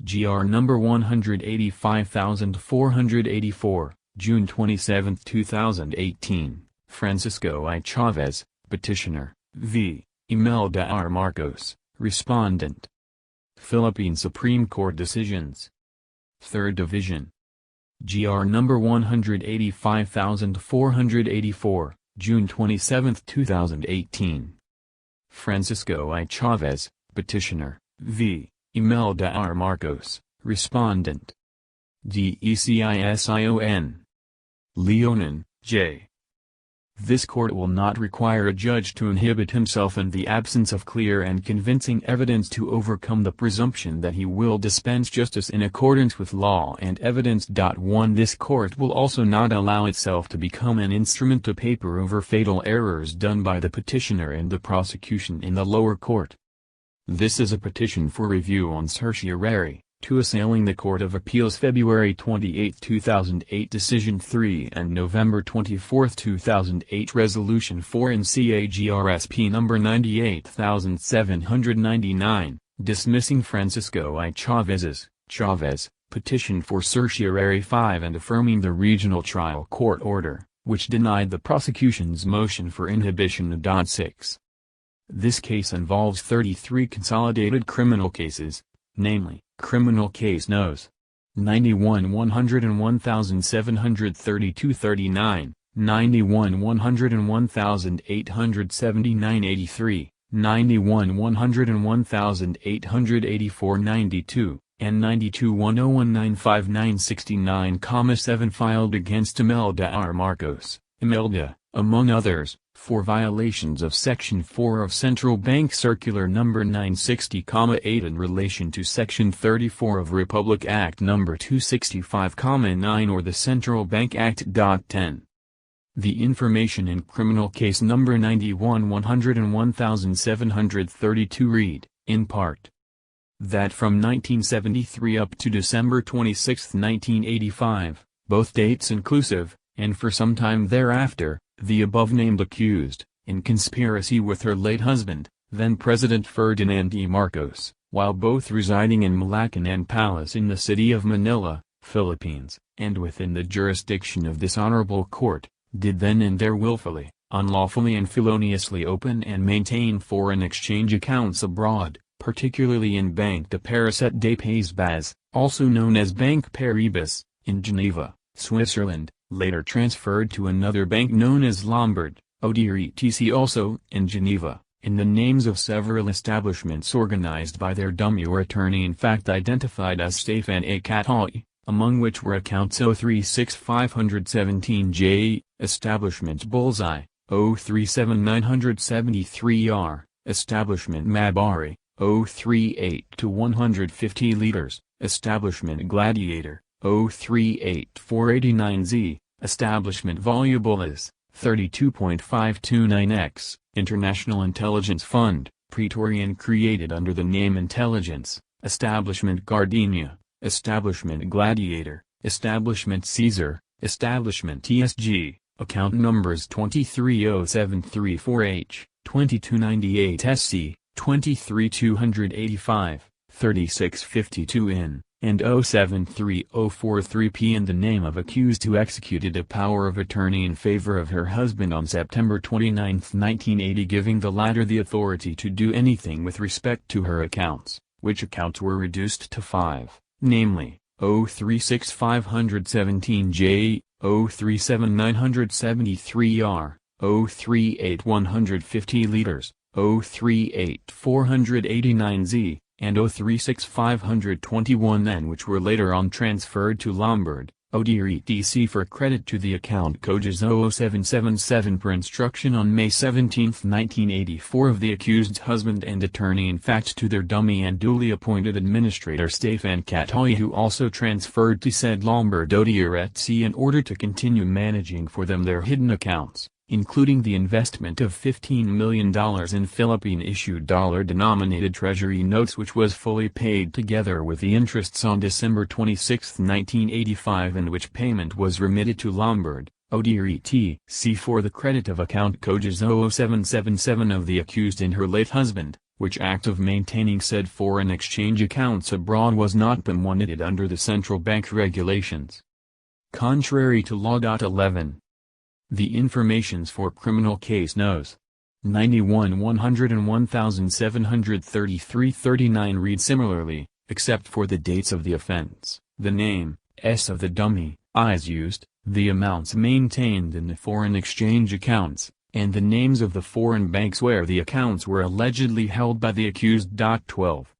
GR number 185484, June 27, 2018, Francisco I. Chavez, Petitioner, v. Imelda R. Marcos, Respondent. Philippine Supreme Court Decisions. 3rd Division. GR number 185484, June 27, 2018. Francisco I. Chavez, Petitioner, v. Imelda R. Marcos, Respondent. DECISION. Leonen, J. This court will not require a judge to inhibit himself in the absence of clear and convincing evidence to overcome the presumption that he will dispense justice in accordance with law and evidence. 1. This court will also not allow itself to become an instrument to paper over fatal errors done by the petitioner and the prosecution in the lower court. This is a petition for review on certiorari, to assailing the Court of Appeals February 28, 2008 Decision 3 and November 24, 2008 Resolution 4 in CAGRSP number 98799, dismissing Francisco I. Chavez, petition for certiorari 5 and affirming the Regional Trial Court order, which denied the prosecution's motion for inhibition. 6. This case involves 33 consolidated criminal cases, namely, Criminal Case Nos. 91 101732 39, 91 101879 83, 91 101884 92, and 92 101959 69, 7 filed against Imelda R. Marcos, Imelda, among others, for violations of Section 4 of Central Bank Circular No. 960,8 in relation to Section 34 of Republic Act No. 265,9 or the Central Bank Act. 10. The information in Criminal Case No. 91 101732 read, in part, that from 1973 up to December 26, 1985, both dates inclusive, and for some time thereafter, the above-named accused, in conspiracy with her late husband, then-President Ferdinand E. Marcos, while both residing in Malacañang Palace in the city of Manila, Philippines, and within the jurisdiction of this honorable court, did then and there willfully, unlawfully and feloniously open and maintain foreign exchange accounts abroad, particularly in Banque de Paris et des Pays-Bas, also known as Banque Paribas, in Geneva, Switzerland, later transferred to another bank known as Lombard, ODR-ETC also in Geneva, in the names of several establishments organized by their dummy or attorney-in-fact identified as Stefan A. Catoy, among which were accounts 036517J, Establishment Bullseye, 037973R, Establishment Mabari, 038-150 liters, Establishment Gladiator, 038489Z, Establishment Volubilis, 32.529X, International Intelligence Fund, Praetorian created under the name Intelligence, Establishment Gardenia, Establishment Gladiator, Establishment Caesar, Establishment TSG, account numbers 230734H, 2298SC, 23285, 3652N. and 073043P in the name of accused who executed a power of attorney in favor of her husband on September 29, 1980, giving the latter the authority to do anything with respect to her accounts, which accounts were reduced to 5, namely, 036517J, 037973R, 038150 liters, 038489Z, and 036521N, which were later on transferred to Lombard, ODR-ETC for credit to the account codes 00777 per instruction on May 17, 1984 of the accused's husband and attorney-in-fact to their dummy and duly appointed administrator Stefan Catoy, who also transferred to said Lombard ODR-ETC in order to continue managing for them their hidden accounts, including the investment of $15 million in Philippine-issued dollar-denominated treasury notes, which was fully paid together with the interests on December 26, 1985, and which payment was remitted to Lombard, ODR-ETC for the credit of account codes 0777 of the accused and her late husband, which act of maintaining said foreign exchange accounts abroad was not permitted under the central bank regulations. Contrary to Law. 11. The informations for criminal case Nos. 91 101,733-39 read similarly, except for the dates of the offense, the name, s of the dummy, i's used, the amounts maintained in the foreign exchange accounts, and the names of the foreign banks where the accounts were allegedly held by the accused. 12.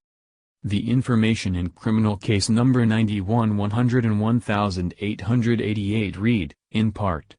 The information in criminal case number 91 101,888 read, in part,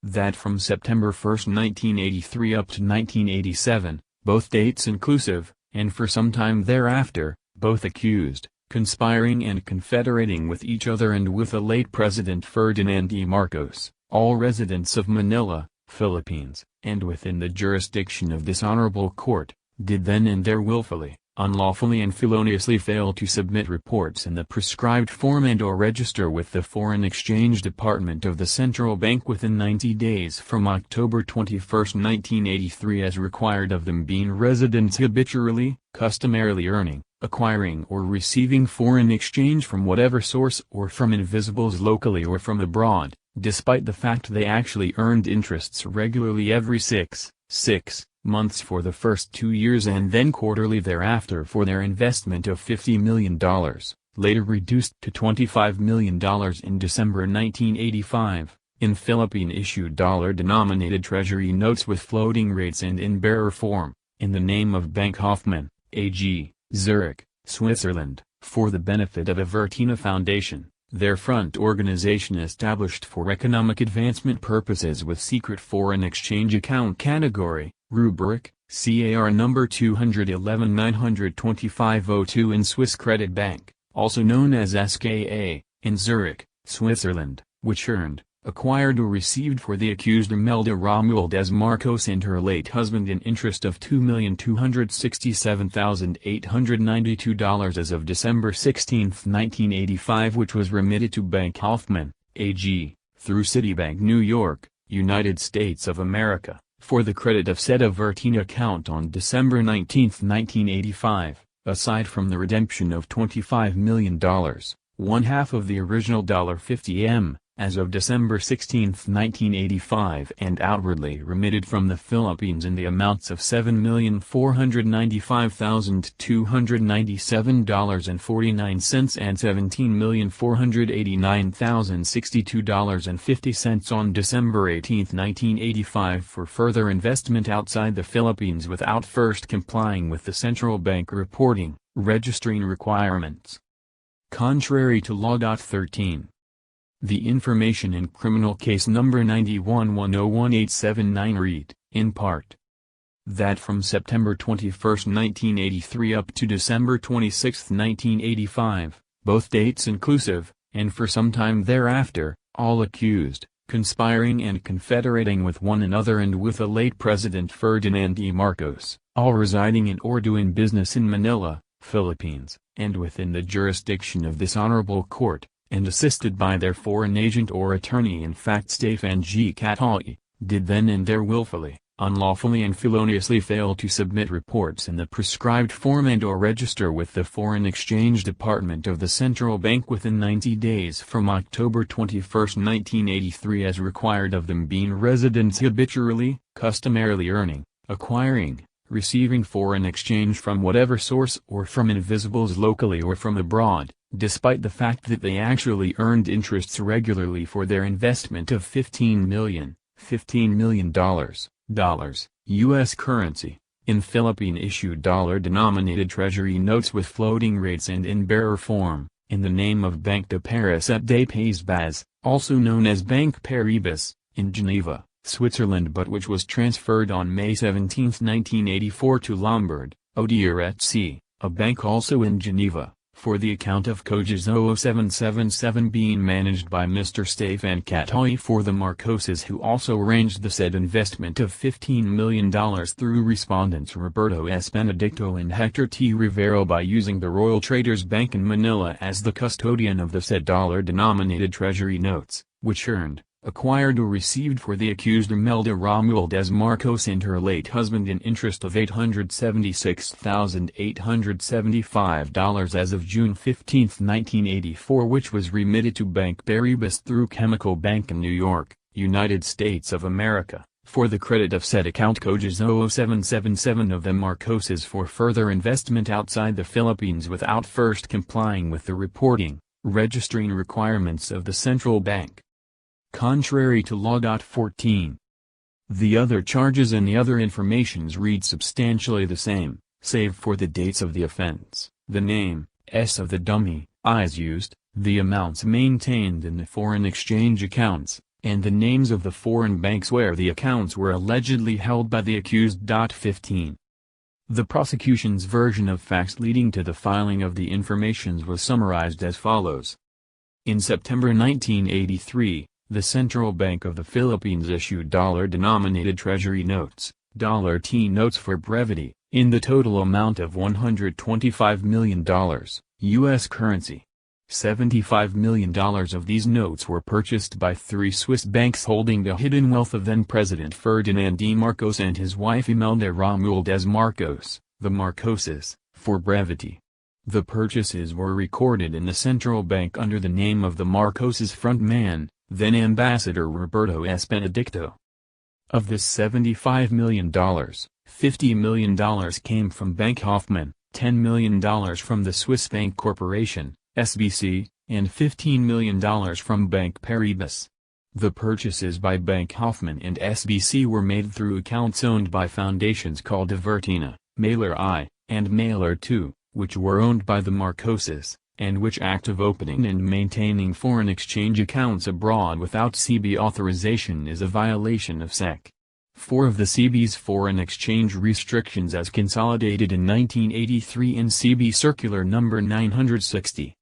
that from September 1, 1983 up to 1987, both dates inclusive, and for some time thereafter, both accused, conspiring and confederating with each other and with the late President Ferdinand E. Marcos, all residents of Manila, Philippines, and within the jurisdiction of this honorable court, did then and there willfully, unlawfully and feloniously fail to submit reports in the prescribed form and/or register with the Foreign Exchange Department of the Central Bank within 90 days from October 21, 1983 as required of them being residents habitually, customarily earning, acquiring or receiving foreign exchange from whatever source or from invisibles locally or from abroad, despite the fact they actually earned interests regularly every six months for the first 2 years and then quarterly thereafter for their investment of $50 million, later reduced to $25 million in December 1985, in Philippine-issued dollar-denominated treasury notes with floating rates and in bearer form, in the name of Bank Hoffman, AG, Zurich, Switzerland, for the benefit of Avertina Foundation, their front organization established for economic advancement purposes with secret foreign exchange account category, rubric, CAR number 211-925-02 in Swiss Credit Bank, also known as SKA, in Zurich, Switzerland, which earned, acquired or received for the accused Imelda Romualdez Marcos and her late husband an interest of $2,267,892 as of December 16, 1985, which was remitted to Bank Hoffman, AG, through Citibank New York, United States of America, for the credit of said Avertina account on December 19, 1985, aside from the redemption of $25 million, one half of the original $50M, as of December 16, 1985 and outwardly remitted from the Philippines in the amounts of $7,495,297.49 and $17,489,062.50 on December 18, 1985 for further investment outside the Philippines without first complying with the central bank reporting, registering requirements. Contrary to Law. 13. The information in criminal case number 91 101,879 read, in part, that from September 21, 1983 up to December 26, 1985, both dates inclusive, and for some time thereafter, all accused, conspiring and confederating with one another and with the late President Ferdinand E. Marcos, all residing in or doing business in Manila, Philippines, and within the jurisdiction of this honorable court, and assisted by their foreign agent or attorney in fact Stefan G. Catoy, did then and there willfully, unlawfully and feloniously fail to submit reports in the prescribed form and/or register with the Foreign Exchange Department of the Central Bank within 90 days from October 21, 1983 as required of them being residents habitually, customarily earning, acquiring, receiving foreign exchange from whatever source or from invisibles locally or from abroad, despite the fact that they actually earned interests regularly for their investment of $15 million U.S. currency, in Philippine-issued dollar-denominated treasury notes with floating rates and in bearer form, in the name of Banque de Paris et des Pays Bas, also known as Banque Paribas, in Geneva, Switzerland but which was transferred on May 17, 1984 to Lombard, Odier et Cie, a bank also in Geneva, for the account of Coges 0777 being managed by Mr. Stefan Catoy for the Marcoses who also arranged the said investment of $15 million through respondents Roberto S. Benedicto and Hector T. Rivero by using the Royal Traders Bank in Manila as the custodian of the said dollar-denominated treasury notes, which earned, acquired or received for the accused Imelda Romualdez Marcos and her late husband an interest of $876,875 as of June 15, 1984, which was remitted to Bank Paribas through Chemical Bank in New York, United States of America, for the credit of said account code 0777 of the Marcoses for further investment outside the Philippines without first complying with the reporting, registering requirements of the central bank. Contrary to Law. 14. The other charges and the other informations read substantially the same, save for the dates of the offense, the name, s of the dummy, i's used, the amounts maintained in the foreign exchange accounts, and the names of the foreign banks where the accounts were allegedly held by the accused. 15. The prosecution's version of facts leading to the filing of the informations was summarized as follows. In September 1983, the Central Bank of the Philippines issued dollar-denominated treasury notes, $T notes for brevity, in the total amount of $125 million, U.S. currency. $75 million of these notes were purchased by 3 Swiss banks holding the hidden wealth of then-President Ferdinand D. Marcos and his wife Imelda Romualdez Marcos, the Marcoses, for brevity. The purchases were recorded in the central bank under the name of the Marcoses frontman, then Ambassador Roberto S. Benedicto. Of this $75 million, $50 million came from Bank Hoffman, $10 million from the Swiss Bank Corporation, SBC, and $15 million from Bank Paribas. The purchases by Bank Hoffman and SBC were made through accounts owned by foundations called Avertina, Mailer I, and Mailer II, which were owned by the Marcoses, and which act of opening and maintaining foreign exchange accounts abroad without CB authorization is a violation of Sec. 4 of the CB's foreign exchange restrictions as consolidated in 1983 in CB Circular No. 960.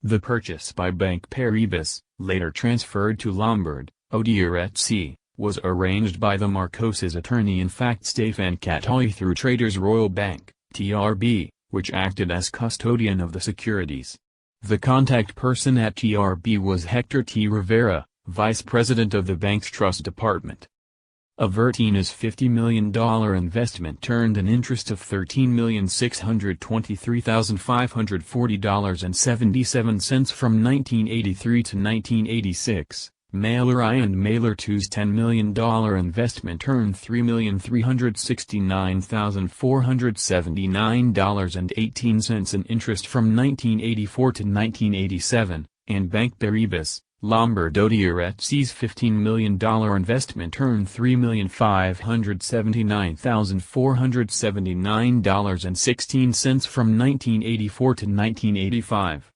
The purchase by Bank Paribas, later transferred to Lombard, Odierrez, was arranged by the Marcoses attorney-in-fact Stefan Catoy through Traders Royal Bank, TRB, which acted as custodian of the securities. The contact person at TRB was Hector T. Rivera, vice president of the bank's trust department. Avertina's $50 million investment earned an interest of $13,623,540.77 from 1983 to 1986. Mailer I and Mailer II's $10 million investment earned $3,369,479.18 in interest from 1984 to 1987, and Bank Paribas, Lombard Odierrez's $15 million investment earned $3,579,479.16 from 1984 to 1985.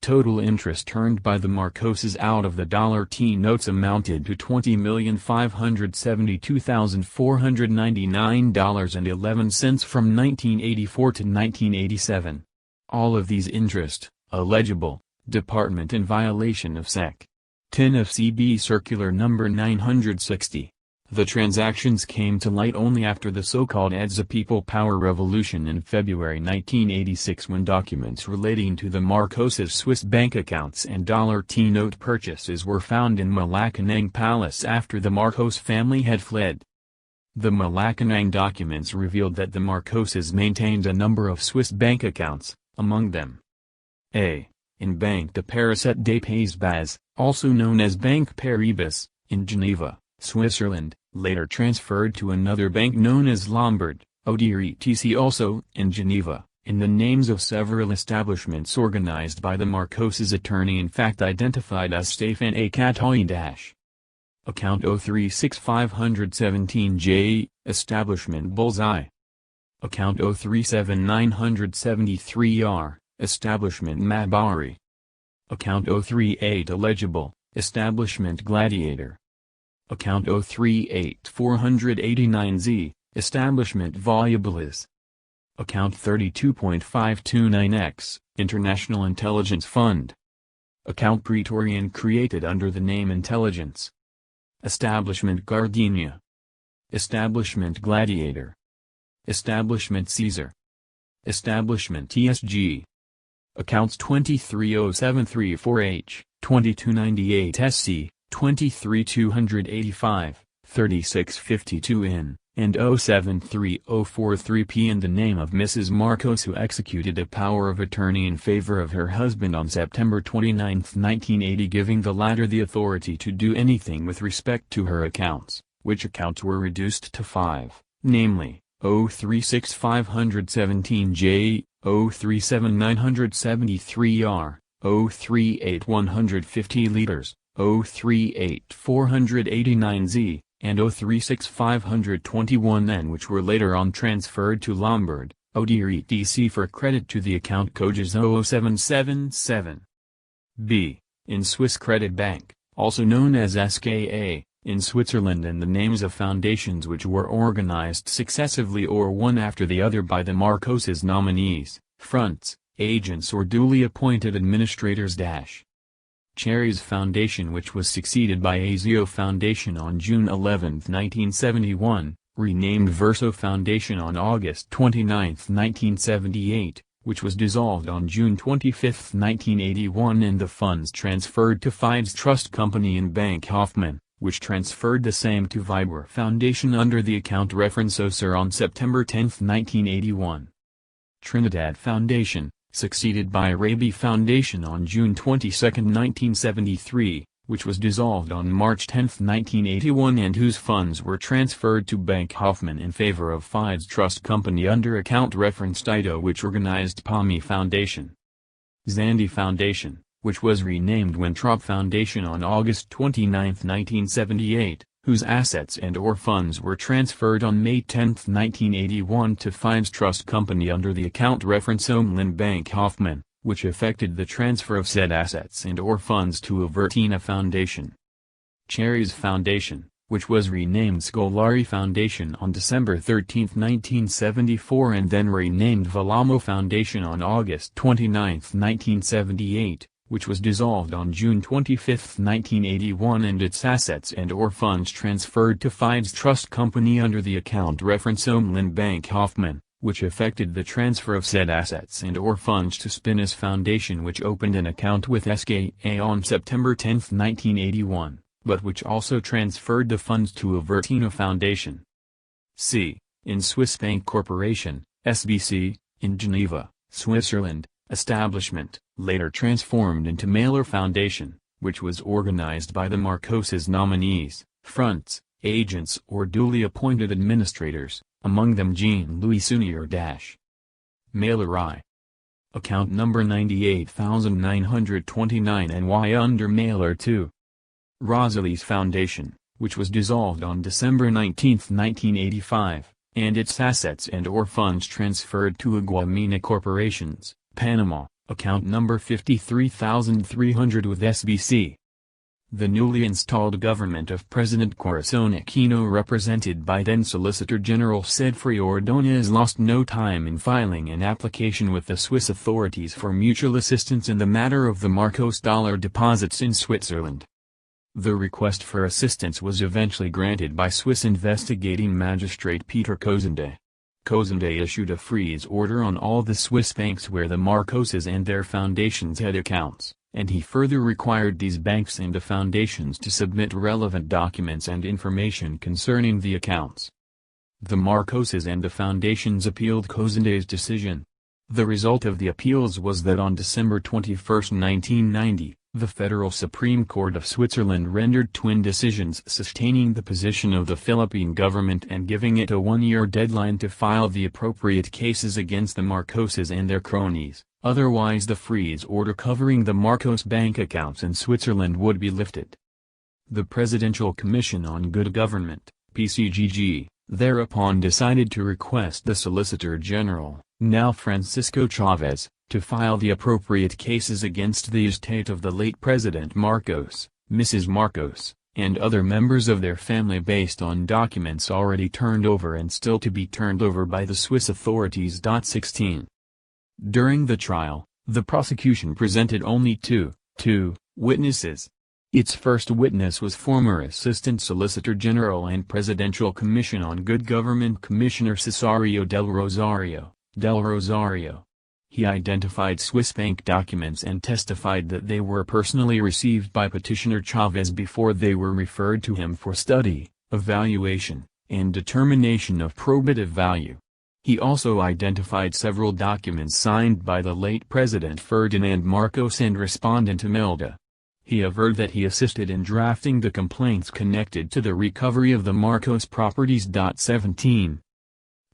Total interest earned by the Marcoses out of the T notes amounted to $20,572,499.11 from 1984 to 1987. All of these interest, illegible, department in violation of Sec. 10 of CB Circular No. 960. The transactions came to light only after the so-called EDSA People Power Revolution in February 1986 when documents relating to the Marcoses Swiss bank accounts and T note purchases were found in Malacanang Palace after the Marcos family had fled. The Malacanang documents revealed that the Marcoses maintained a number of Swiss bank accounts, among them a. in Banque de Paris et des Pays Bas, also known as Bank Paribas, in Geneva, Switzerland, later transferred to another bank known as Lombard, Odierrez also in Geneva, in the names of several establishments organized by the Marcoses attorney-in-fact identified as Stefan A. Catoy. Account 036517J, Establishment Bullseye. Account 037973R, Establishment Mabari. Account 038 Illegible, Establishment Gladiator. Account 038489Z, Establishment Volubilis. Account 32.529X, International Intelligence Fund. Account Praetorian created under the name Intelligence. Establishment Gardenia. Establishment Gladiator. Establishment Caesar. Establishment TSG. Accounts 23073-4H, 2298 SC, 23-285, 3652 in, and 073043P in the name of Mrs. Marcos, who executed a power of attorney in favor of her husband on September 29, 1980, giving the latter the authority to do anything with respect to her accounts, which accounts were reduced to 5, namely, 036517J, 037973R, 038150 liters, 038489Z, and 036521N, which were later on transferred to Lombard, ODR/ETC for credit to the account codes 00777. B. In Swiss Credit Bank, also known as SKA, in Switzerland, and the names of foundations which were organized successively or one after the other by the Marcoses nominees, fronts, agents or duly appointed administrators. Chavez Foundation, which was succeeded by Azio Foundation on June 11, 1971, renamed Verso Foundation on August 29, 1978, which was dissolved on June 25, 1981, and the funds transferred to Fides Trust Company in Bank Hoffman, which transferred the same to Viber Foundation under the account reference OSER on September 10, 1981. Trinidad Foundation, succeeded by Raby Foundation on June 22, 1973, which was dissolved on March 10, 1981, and whose funds were transferred to Bank Hoffman in favor of Fides Trust Company under account reference Dido, which organized PAMI Foundation. Zandi Foundation, which was renamed Winthrop Foundation on August 29, 1978, whose assets and or funds were transferred on May 10, 1981 to Fides Trust Company under the account reference Omlin Bank Hoffman, which effected the transfer of said assets and or funds to Avertina Foundation. Chavez Foundation, which was renamed Scolari Foundation on December 13, 1974, and then renamed Valamo Foundation on August 29, 1978, which was dissolved on June 25, 1981, and its assets and or funds transferred to Fides Trust Company under the account reference Omlin Bank Hoffman, which effected the transfer of said assets and or funds to Spinas Foundation, which opened an account with SKA on September 10, 1981, but which also transferred the funds to Avertina Foundation. C. In Swiss Bank Corporation, SBC, in Geneva, Switzerland, establishment, later transformed into Mailer Foundation, which was organized by the Marcoses nominees, fronts, agents or duly appointed administrators, among them Jean-Louis Sunier. Mailer I. Account number 98929 NY under Mailer II. Rosalie's Foundation, which was dissolved on December 19, 1985, and its assets and or funds transferred to Aguamina Corporations, Panama, account number 53300 with SBC. The newly installed government of President Corazon Aquino, represented by then Solicitor General Sedfrey Ordonez, lost no time in filing an application with the Swiss authorities for mutual assistance in the matter of the Marcos dollar deposits in Switzerland. The request for assistance was eventually granted by Swiss investigating magistrate Peter Cozende. Cozende issued a freeze order on all the Swiss banks where the Marcoses and their foundations had accounts, and he further required these banks and the foundations to submit relevant documents and information concerning the accounts. The Marcoses and the foundations appealed Cozende's decision. The result of the appeals was that on December 21, 1990, the Federal Supreme Court of Switzerland rendered twin decisions sustaining the position of the Philippine government and giving it a one-year deadline to file the appropriate cases against the Marcoses and their cronies, otherwise the freeze order covering the Marcos bank accounts in Switzerland would be lifted. The Presidential Commission on Good Government, PCGG, thereupon decided to request the Solicitor General, now Francisco Chavez, to file the appropriate cases against the estate of the late President Marcos, Mrs. Marcos, and other members of their family based on documents already turned over and still to be turned over by the Swiss authorities. 16. During the trial, the prosecution presented only two witnesses. Its first witness was former Assistant Solicitor General and Presidential Commission on Good Government Commissioner Cesario del Rosario. He identified Swiss bank documents and testified that they were personally received by petitioner Chavez before they were referred to him for study, evaluation, and determination of probative value. He also identified several documents signed by the late President Ferdinand Marcos and respondent Imelda. He averred that he assisted in drafting the complaints connected to the recovery of the Marcos properties. 17.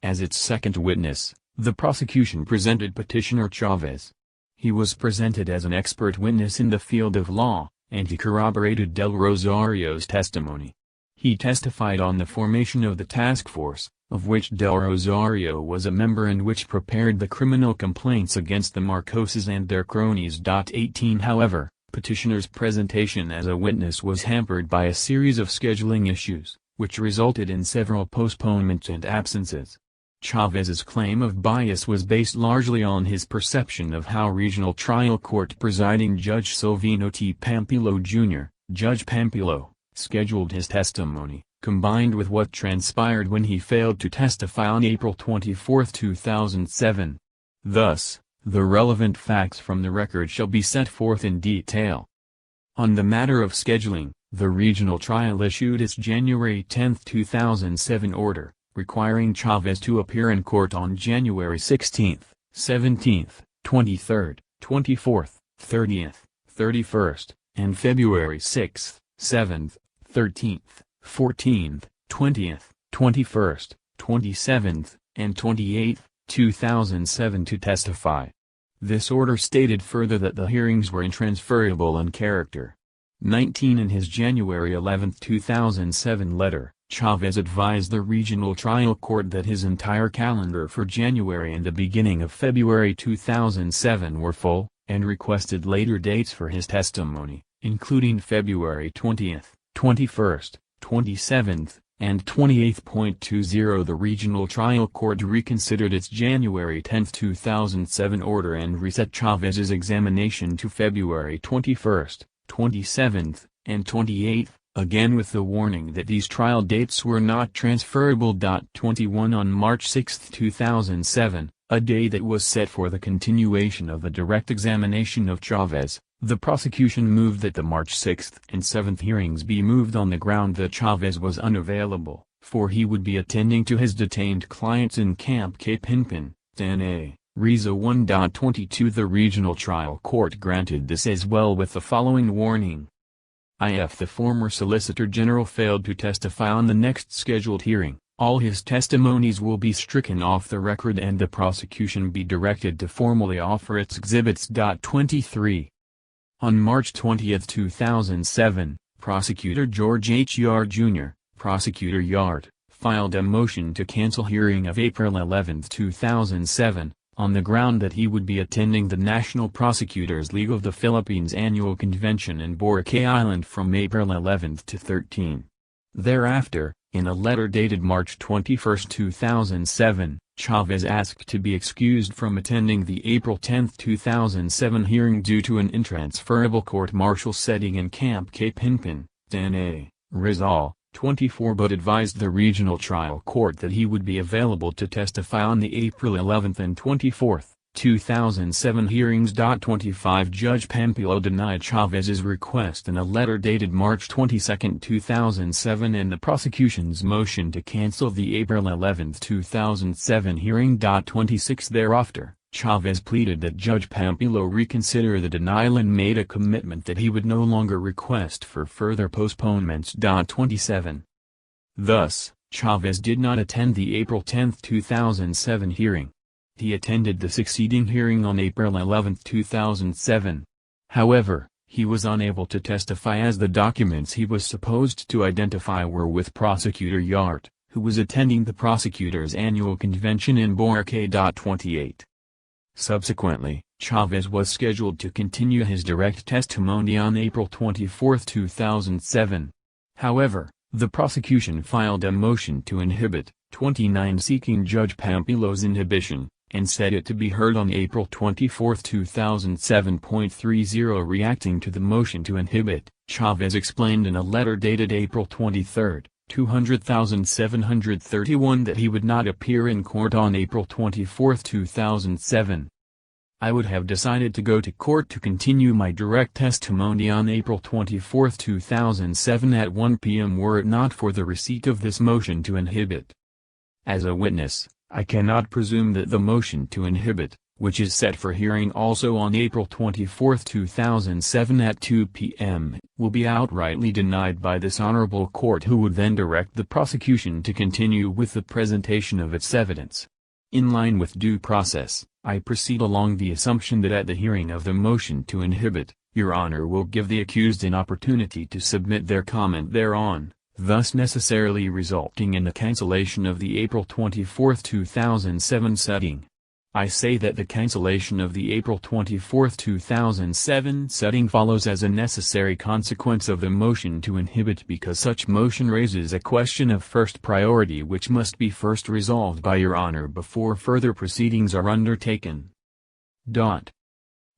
As its second witness, the prosecution presented petitioner Chavez. He was presented as an expert witness in the field of law, and he corroborated Del Rosario's testimony. He testified on the formation of the task force, of which Del Rosario was a member and which prepared the criminal complaints against the Marcoses and their cronies. 18. However, petitioner's presentation as a witness was hampered by a series of scheduling issues, which resulted in several postponements and absences. Chavez's claim of bias was based largely on his perception of how Regional Trial Court presiding Judge Silvino T. Pampilo Jr., Judge Pampilo, scheduled his testimony, combined with what transpired when he failed to testify on April 24, 2007. Thus, the relevant facts from the record shall be set forth in detail. On the matter of scheduling, the regional trial issued its January 10, 2007 order, requiring Chavez to appear in court on January 16, 17, 23, 24, 30, 31, and February 6, 7, 13, 14, 20, 21, 27, and 28, 2007 to testify. This order stated further that the hearings were intransferable in character. 19. In his January 11, 2007 letter, Chavez advised the regional trial court that his entire calendar for January and the beginning of February 2007 were full, and requested later dates for his testimony, including February 20th, 21st, 27th, and 28th. The regional trial court reconsidered its January 10, 2007 order and reset Chavez's examination to February 21st, 27th, and 28th, again with the warning that these trial dates were not transferable. 21. On March 6, 2007, a day that was set for the continuation of the direct examination of Chavez, the prosecution moved that the March 6 and 7 hearings be moved on the ground that Chavez was unavailable, for he would be attending to his detained clients in Camp Capinpin, Tana, Riza 1. 22. The regional trial court granted this as well with the following warning. If the former Solicitor General failed to testify on the next scheduled hearing, all his testimonies will be stricken off the record and the prosecution be directed to formally offer its exhibits. 23. On March 20, 2007, Prosecutor George H. Yard Jr., Prosecutor Yard, filed a motion to cancel hearing of April 11, 2007, on the ground that he would be attending the National Prosecutors League of the Philippines annual convention in Boracay Island from April 11 to 13. Thereafter, in a letter dated March 21, 2007, Chavez asked to be excused from attending the April 10, 2007 hearing due to an intransferable court-martial setting in Camp Capinpin, Tana, Rizal, 24, but advised the regional trial court that he would be available to testify on the April 11 and 24, 2007 hearings. 25. Judge Pampilo denied Chavez's request in a letter dated March 22, 2007 and the prosecution's motion to cancel the April 11, 2007 hearing. 26. Thereafter, Chavez pleaded that Judge Pampilo reconsider the denial and made a commitment that he would no longer request for further postponements. 27. Thus, Chavez did not attend the April 10, 2007 hearing. He attended the succeeding hearing on April 11, 2007. However, he was unable to testify as the documents he was supposed to identify were with Prosecutor Yart, who was attending the prosecutor's annual convention in Boracay. 28. Subsequently, Chavez was scheduled to continue his direct testimony on April 24, 2007. However, the prosecution filed a motion to inhibit, 29, seeking Judge Pampilo's inhibition, and set it to be heard on April 24, 2007.30. Reacting to the motion to inhibit, Chavez explained in a letter dated April 23, 200,731 that he would not appear in court on April 24, 2007. I would have decided to go to court to continue my direct testimony on April 24, 2007 at 1 p.m. were it not for the receipt of this motion to inhibit. As a witness, I cannot presume that the motion to inhibit, which is set for hearing also on April 24, 2007 at 2 p.m., will be outrightly denied by this honorable court, who would then direct the prosecution to continue with the presentation of its evidence. In line with due process, I proceed along the assumption that at the hearing of the motion to inhibit, Your Honor will give the accused an opportunity to submit their comment thereon, thus necessarily resulting in the cancellation of the April 24, 2007 setting. I say that the cancellation of the April 24, 2007 setting follows as a necessary consequence of the motion to inhibit, because such motion raises a question of first priority which must be first resolved by Your Honor before further proceedings are undertaken.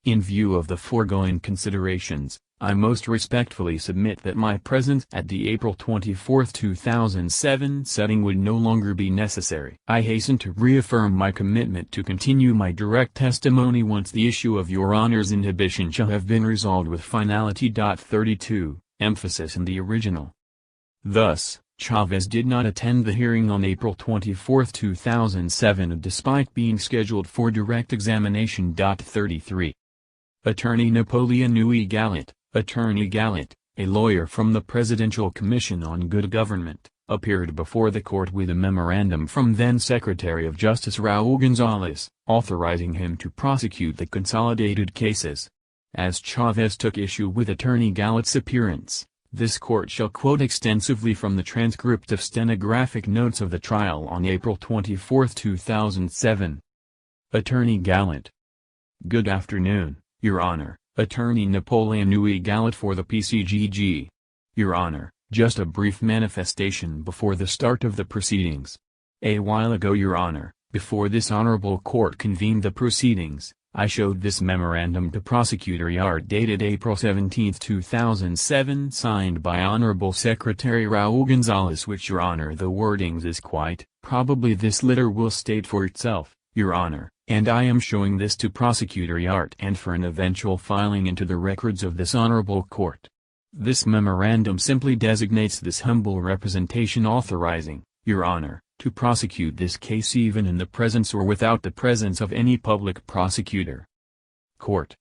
In view of the foregoing considerations, I most respectfully submit that my presence at the April 24, 2007 setting would no longer be necessary. I hasten to reaffirm my commitment to continue my direct testimony once the issue of Your Honor's inhibition shall have been resolved with finality. 32, emphasis in the original. Thus, Chavez did not attend the hearing on April 24, 2007 despite being scheduled for direct examination. 33. Attorney Napoleon Nui Gallet, Attorney Gallet, a lawyer from the Presidential Commission on Good Government, appeared before the court with a memorandum from then-Secretary of Justice Raul Gonzalez, authorizing him to prosecute the consolidated cases. As Chavez took issue with Attorney Gallet's appearance, this court shall quote extensively from the transcript of stenographic notes of the trial on April 24, 2007. Attorney Gallet. Good afternoon, Your Honor. Attorney Napoleon Nui Gallet for the PCGG. Your Honor, just a brief manifestation before the start of the proceedings. A while ago, Your Honor, before this honorable court convened the proceedings, I showed this memorandum to Prosecutor Yard dated April 17, 2007, signed by Honorable Secretary Raul Gonzalez, which, Your Honor, the wordings is quite probably this letter will state for itself, Your Honor, and I am showing this to Prosecutor Yard and for an eventual filing into the records of this honorable court. This memorandum simply designates this humble representation authorizing, Your Honor, to prosecute this case even in the presence or without the presence of any public prosecutor. Court.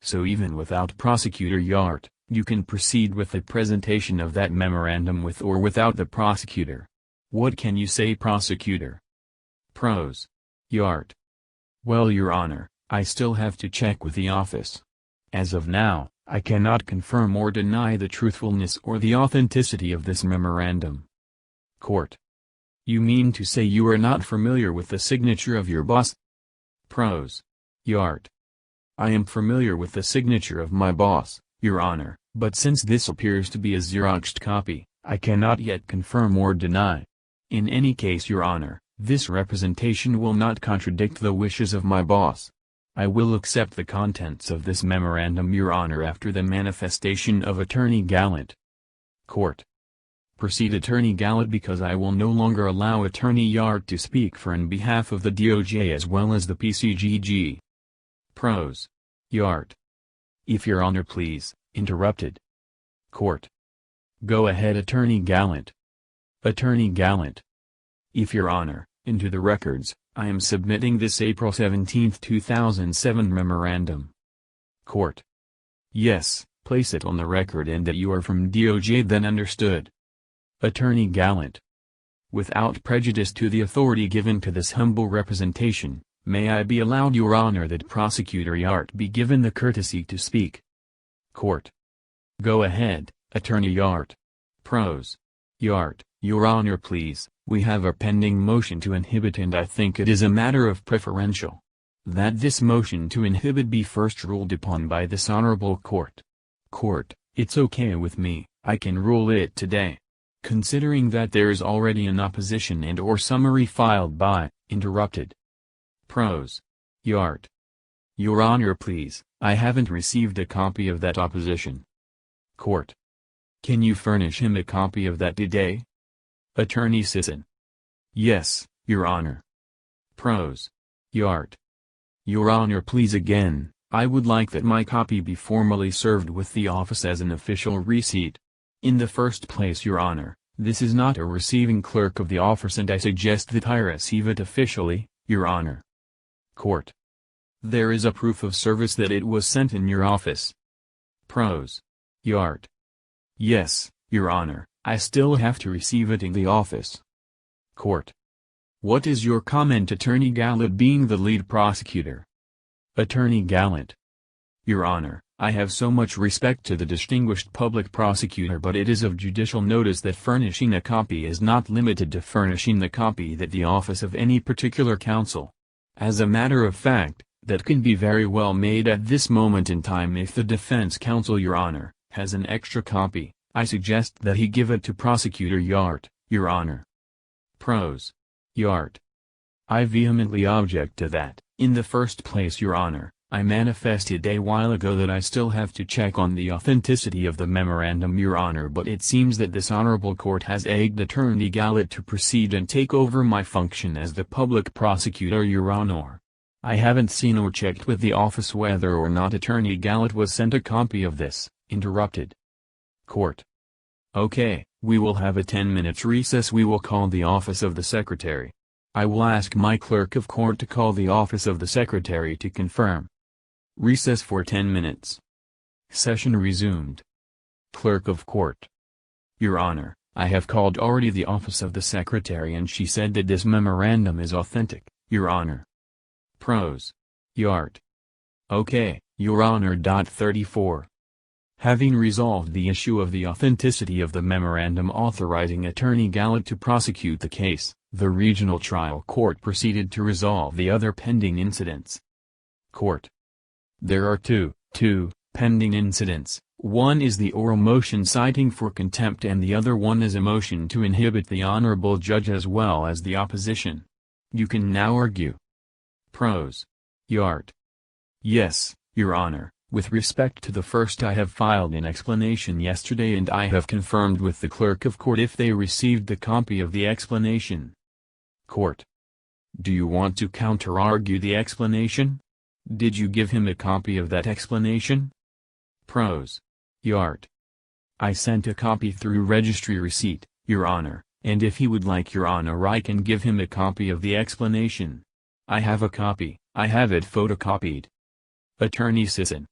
So even without Prosecutor Yard, you can proceed with the presentation of that memorandum with or without the prosecutor. What can you say, prosecutor? Pros. Yard. Well, Your Honor, I still have to check with the office. As of now, I cannot confirm or deny the truthfulness or the authenticity of this memorandum. Court. You mean to say you are not familiar with the signature of your boss? Pros. Yard. I am familiar with the signature of my boss, Your Honor, but since this appears to be a Xeroxed copy, I cannot yet confirm or deny. In any case, Your Honor, this representation will not contradict the wishes of my boss. I will accept the contents of this memorandum, Your Honor, after the manifestation of Attorney Gallet. Court. Proceed, Attorney Gallet, because I will no longer allow Attorney Yard to speak for and behalf of the DOJ as well as the PCGG. Pros. Yard. If Your Honor please, interrupted. Court. Go ahead, Attorney Gallet. Attorney Gallet. If Your Honor, into the records, I am submitting this April 17, 2007 memorandum. Court. Yes, place it on the record and that you are from DOJ, then understood. Attorney Gallet. Without prejudice to the authority given to this humble representation, may I be allowed, Your Honor, that Prosecutor Yard be given the courtesy to speak. Court. Go ahead, Attorney Yard. Pros. Yard. Your Honor please, we have a pending motion to inhibit and I think it is a matter of preferential that this motion to inhibit be first ruled upon by this honorable court. Court, it's okay with me, I can rule it today. Considering that there is already an opposition and or summary filed by, interrupted. Pros. Yard. Your Honor please, I haven't received a copy of that opposition. Court. Can you furnish him a copy of that today? Attorney Sisson. Yes, Your Honor. Pros. Yard. Your Honor, please again, I would like that my copy be formally served with the office as an official receipt. In the first place, Your Honor, this is not a receiving clerk of the office and I suggest that I receive it officially, Your Honor. Court. There is a proof of service that it was sent in your office. Pros. Yart. Yes, Your Honor, I still have to receive it in the office. Court. What is your comment, Attorney Gallant being the lead prosecutor? Attorney Gallant. Your Honor, I have so much respect to the distinguished public prosecutor, but it is of judicial notice that furnishing a copy is not limited to furnishing the copy that the office of any particular counsel. As a matter of fact, that can be very well made at this moment in time. If the defense counsel, Your Honor, has an extra copy, I suggest that he give it to Prosecutor Yart, Your Honor. Pros. Yart. I vehemently object to that. In the first place, Your Honor, I manifested a while ago that I still have to check on the authenticity of the memorandum, Your Honor, but it seems that this honorable court has egged Attorney Gallant to proceed and take over my function as the public prosecutor, Your Honor. I haven't seen or checked with the office whether or not Attorney Gallant was sent a copy of this. Interrupted. Court. Okay, we will have a 10-minute recess. We will call the office of the secretary. I will ask my clerk of court to call the office of the secretary to confirm. Recess for 10 minutes. Session resumed. Clerk of court. Your Honor, I have called already the office of the secretary and she said that this memorandum is authentic, Your Honor. Pros. Yart. Okay, Your Honor. 34. Having resolved the issue of the authenticity of the memorandum authorizing Attorney Gallant to prosecute the case, the regional trial court proceeded to resolve the other pending incidents. Court. There are two pending incidents. One is the oral motion citing for contempt and the other one is a motion to inhibit the honorable judge as well as the opposition. You can now argue. Pros. Yart. Yes, Your Honor. With respect to the first, I have filed an explanation yesterday and I have confirmed with the clerk of court if they received the copy of the explanation. Court. Do you want to counter-argue the explanation? Did you give him a copy of that explanation? Pros. Yart. I sent a copy through registry receipt, Your Honor, and if he would like, Your Honor, I can give him a copy of the explanation. I have a copy, I have it photocopied. Attorney Sisson.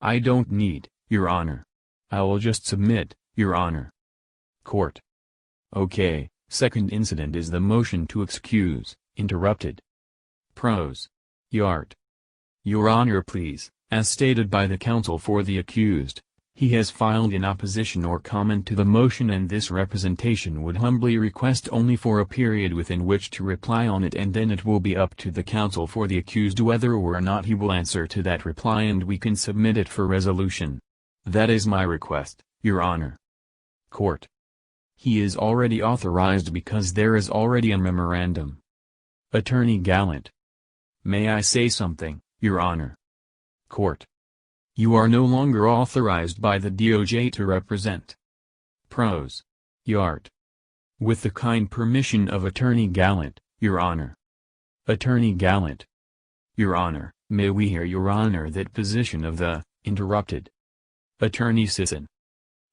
I don't need, Your Honor. I will just submit, Your Honor. Court. Okay, second incident is the motion to excuse. Interrupted. Pros. Yart. Your Honor, please, as stated by the counsel for the accused, he has filed in opposition or comment to the motion and this representation would humbly request only for a period within which to reply on it, and then it will be up to the counsel for the accused whether or not he will answer to that reply and we can submit it for resolution. That is my request, Your Honor. Court. He is already authorized because there is already a memorandum. Attorney Gallant. May I say something, Your Honor? Court. You are no longer authorized by the DOJ to represent. Pros. Yart. With the kind permission of Attorney Gallant, Your Honor. Attorney Gallant. Your Honor, may we hear, Your Honor, that position of the, interrupted. Attorney Sisson.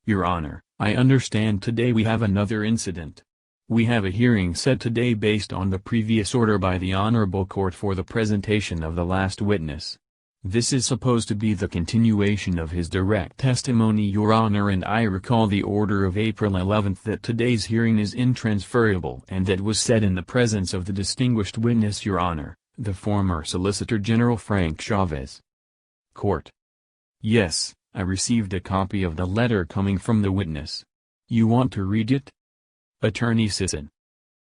Your Honor, I understand today we have another incident. We have a hearing set today based on the previous order by the Honorable Court for the presentation of the last witness. This is supposed to be the continuation of his direct testimony, Your Honor, and I recall the order of April 11 that today's hearing is intransferable and that was said in the presence of the distinguished witness, Your Honor, the former Solicitor General Frank Chavez. Court. Yes, I received a copy of the letter coming from the witness. You want to read it? Attorney Sisson.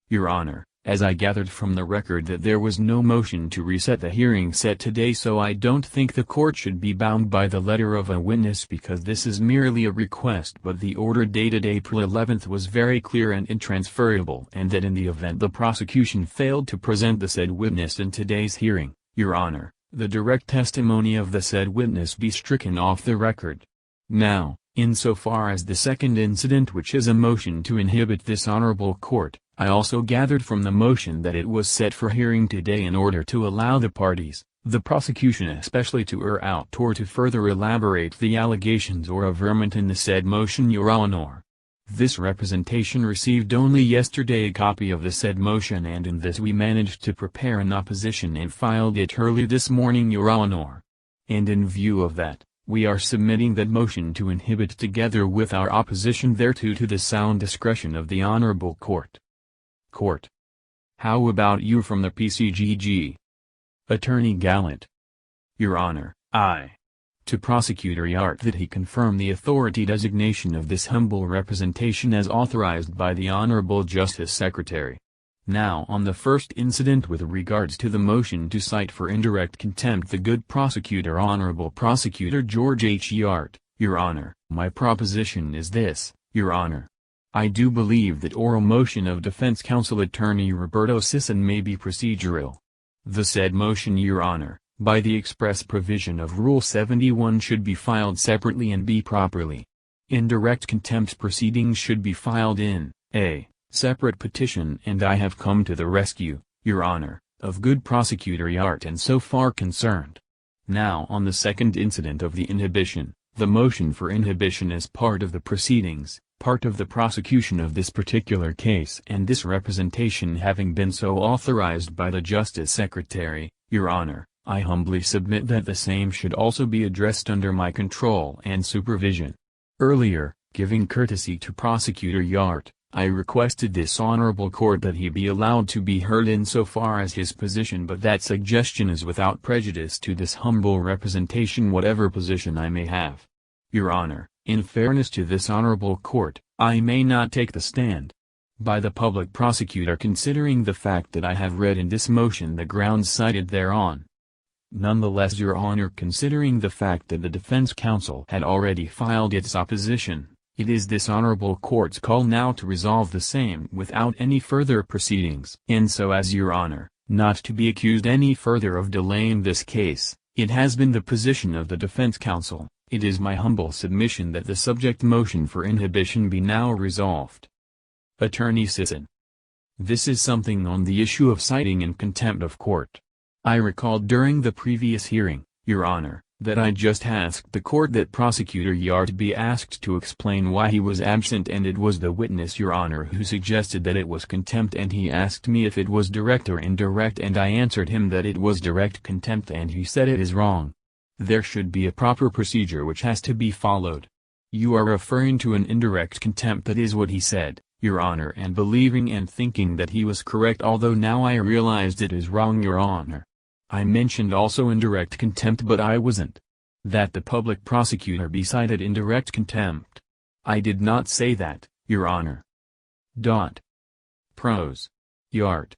Your Honor, as I gathered from the record that there was no motion to reset the hearing set today, so I don't think the court should be bound by the letter of a witness because this is merely a request, but the order dated April 11 was very clear and intransferable, and that in the event the prosecution failed to present the said witness in today's hearing, Your Honor, the direct testimony of the said witness be stricken off the record. Now, insofar as the second incident, which is a motion to inhibit this honorable court, I also gathered from the motion that it was set for hearing today in order to allow the parties, the prosecution especially to err out or to further elaborate the allegations or averment in the said motion, Your Honor. This representation received only yesterday a copy of the said motion, and in this we managed to prepare an opposition and filed it early this morning, Your Honor. And in view of that, we are submitting that motion to inhibit together with our opposition thereto to the sound discretion of the Honorable Court. Court. How about you from the PCGG? Attorney Gallant. Your Honor, to Prosecutor Yart that he confirm the authority designation of this humble representation as authorized by the Honorable Justice Secretary. Now on the first incident with regards to the motion to cite for indirect contempt the good prosecutor Honorable Prosecutor George H. Yart, Your Honor, my proposition is this, Your Honor. I do believe that oral motion of Defense Counsel Attorney Roberto Sisson may be procedural. The said motion, Your Honor, by the express provision of Rule 71 should be filed separately and be properly. Indirect contempt proceedings should be filed in a separate petition, and I have come to the rescue, Your Honor, of good prosecutor Yart and so far concerned. Now on the second incident of the inhibition, the motion for inhibition is part of the proceedings, part of the prosecution of this particular case, and this representation having been so authorized by the Justice Secretary, Your Honor, I humbly submit that the same should also be addressed under my control and supervision. Earlier, giving courtesy to Prosecutor Yart, I requested this honorable court that he be allowed to be heard in so far as his position, but that suggestion is without prejudice to this humble representation whatever position I may have. Your Honor, in fairness to this honorable court, I may not take the stand by the public prosecutor considering the fact that I have read in this motion the grounds cited thereon. Nonetheless, Your Honor, considering the fact that the defense counsel had already filed its opposition, it is this honorable court's call now to resolve the same without any further proceedings. And so as Your Honor, not to be accused any further of delaying this case, it has been the position of the defense counsel, it is my humble submission that the subject motion for inhibition be now resolved. Attorney Sisson. This is something on the issue of citing in contempt of court. I recalled during the previous hearing, Your Honor, that I just asked the court that Prosecutor Yart be asked to explain why he was absent, and it was the witness, Your Honor, who suggested that it was contempt, and he asked me if it was direct or indirect, and I answered him that it was direct contempt, and he said it is wrong. There should be a proper procedure which has to be followed. You are referring to an indirect contempt, that is what he said, Your Honor, and believing and thinking that he was correct, although now I realized it is wrong, Your Honor. I mentioned also indirect contempt, but I wasn't. That the public prosecutor be cited indirect contempt. I did not say that, Your Honor. Pros. Yart.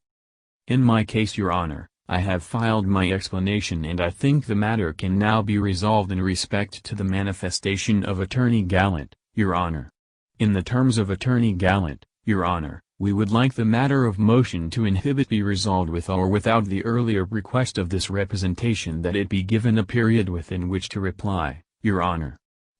In my case, Your Honor, I have filed my explanation, and I think the matter can now be resolved in respect to the manifestation of Attorney Gallant, Your Honor. In the terms of Attorney Gallant, Your Honor, we would like the matter of motion to inhibit be resolved with or without the earlier request of this representation that it be given a period within which to reply, Your Honor.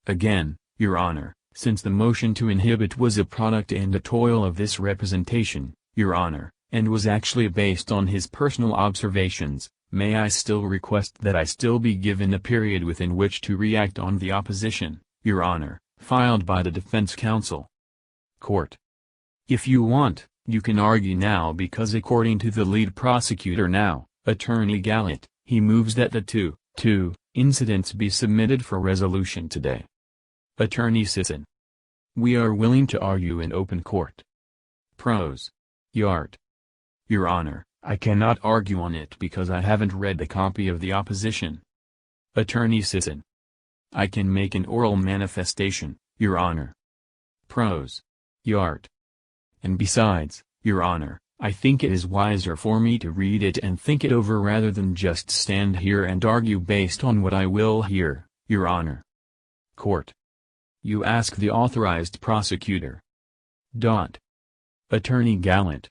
Again, Your Honor, since the motion to inhibit was a product and a toil of this representation, Your Honor, and was actually based on his personal observations, may I still request that I still be given a period within which to react on the opposition, Your Honor, filed by the defense counsel. Court. If you want, you can argue now, because according to the lead prosecutor now, Attorney Gallant, he moves that the two incidents be submitted for resolution today. Attorney Sisson. We are willing to argue in open court. Pros. Yart. Your Honor, I cannot argue on it because I haven't read the copy of the opposition. Attorney Sisson. I can make an oral manifestation, Your Honor. Pros. Yart. And besides, Your Honor, I think it is wiser for me to read it and think it over rather than just stand here and argue based on what I will hear, Your Honor. Court. You ask the authorized prosecutor. Attorney Gallant.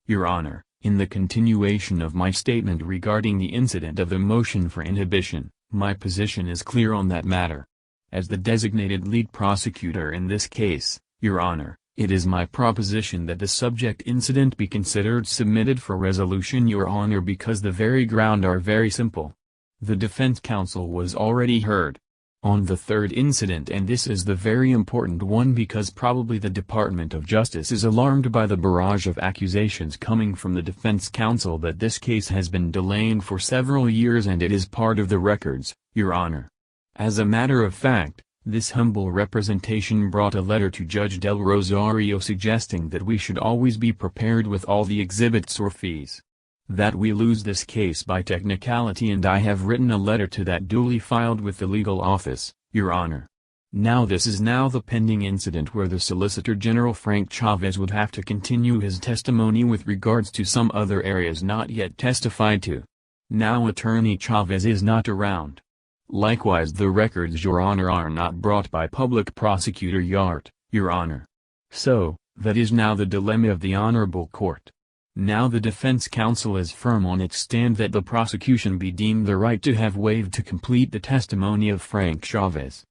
Your Honor, in the continuation of my statement regarding the incident of the motion for inhibition, my position is clear on that matter. As the designated lead prosecutor in this case, Your Honor, it is my proposition that the subject incident be considered submitted for resolution, Your Honor, because the very ground are very simple. The defense counsel was already heard. On the third incident, and this is the very important one because probably the Department of Justice is alarmed by the barrage of accusations coming from the defense counsel that this case has been delaying for several years, and it is part of the records, Your Honor. As a matter of fact, this humble representation brought a letter to Judge Del Rosario suggesting that we should always be prepared with all the exhibits or fees. That we lose this case by technicality, and I have written a letter to that duly filed with the legal office, Your Honor. Now this is now the pending incident where the Solicitor General Frank Chavez would have to continue his testimony with regards to some other areas not yet testified to. Now Attorney Chavez is not around. Likewise the records, Your Honor, are not brought by Public Prosecutor Yart, Your Honor. So, that is now the dilemma of the Honorable Court. Now the defense counsel is firm on its stand that the prosecution be deemed the right to have waived to complete the testimony of Frank Chavez.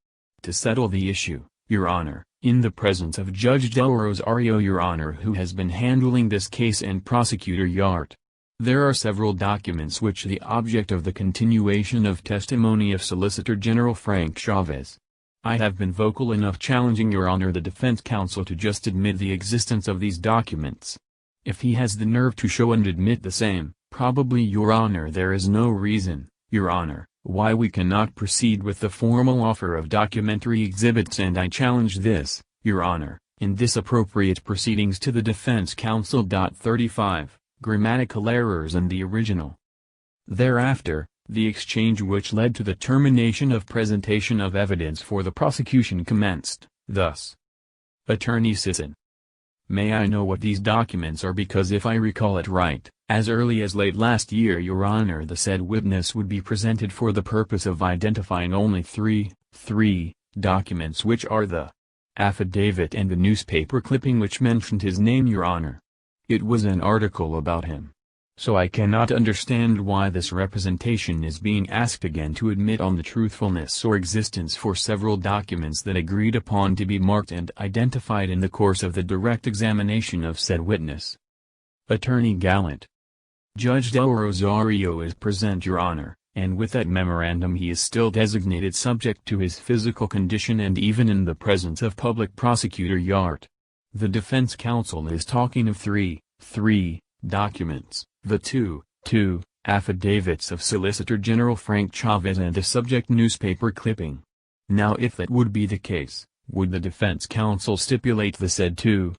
To settle the issue, Your Honor, in the presence of Judge Del Rosario, Your Honor, who has been handling this case, and Prosecutor Yart, there are several documents which the object of the continuation of testimony of Solicitor General Frank Chavez. I have been vocal enough challenging, Your Honor, the defense counsel to just admit the existence of these documents. If he has the nerve to show and admit the same, probably, Your Honor, there is no reason, Your Honor, why we cannot proceed with the formal offer of documentary exhibits, and I challenge this, Your Honor, in this appropriate proceedings to the defense counsel. 35, grammatical errors in the original. Thereafter, the exchange which led to the termination of presentation of evidence for the prosecution commenced, thus. Attorney Sisson: May I know what these documents are, because if I recall it right, as early as late last year, Your Honor, the said witness would be presented for the purpose of identifying only three documents, which are the affidavit and the newspaper clipping which mentioned his name, Your Honor. It was an article about him. So I cannot understand why this representation is being asked again to admit on the truthfulness or existence for several documents that agreed upon to be marked and identified in the course of the direct examination of said witness. Attorney Gallant: Judge Del Rosario is present, Your Honor, and with that memorandum he is still designated subject to his physical condition, and even in the presence of Public Prosecutor Yart. The defense counsel is talking of three documents. The two affidavits of Solicitor General Frank Chavez and the subject newspaper clipping. Now if that would be the case, would the defense counsel stipulate the said two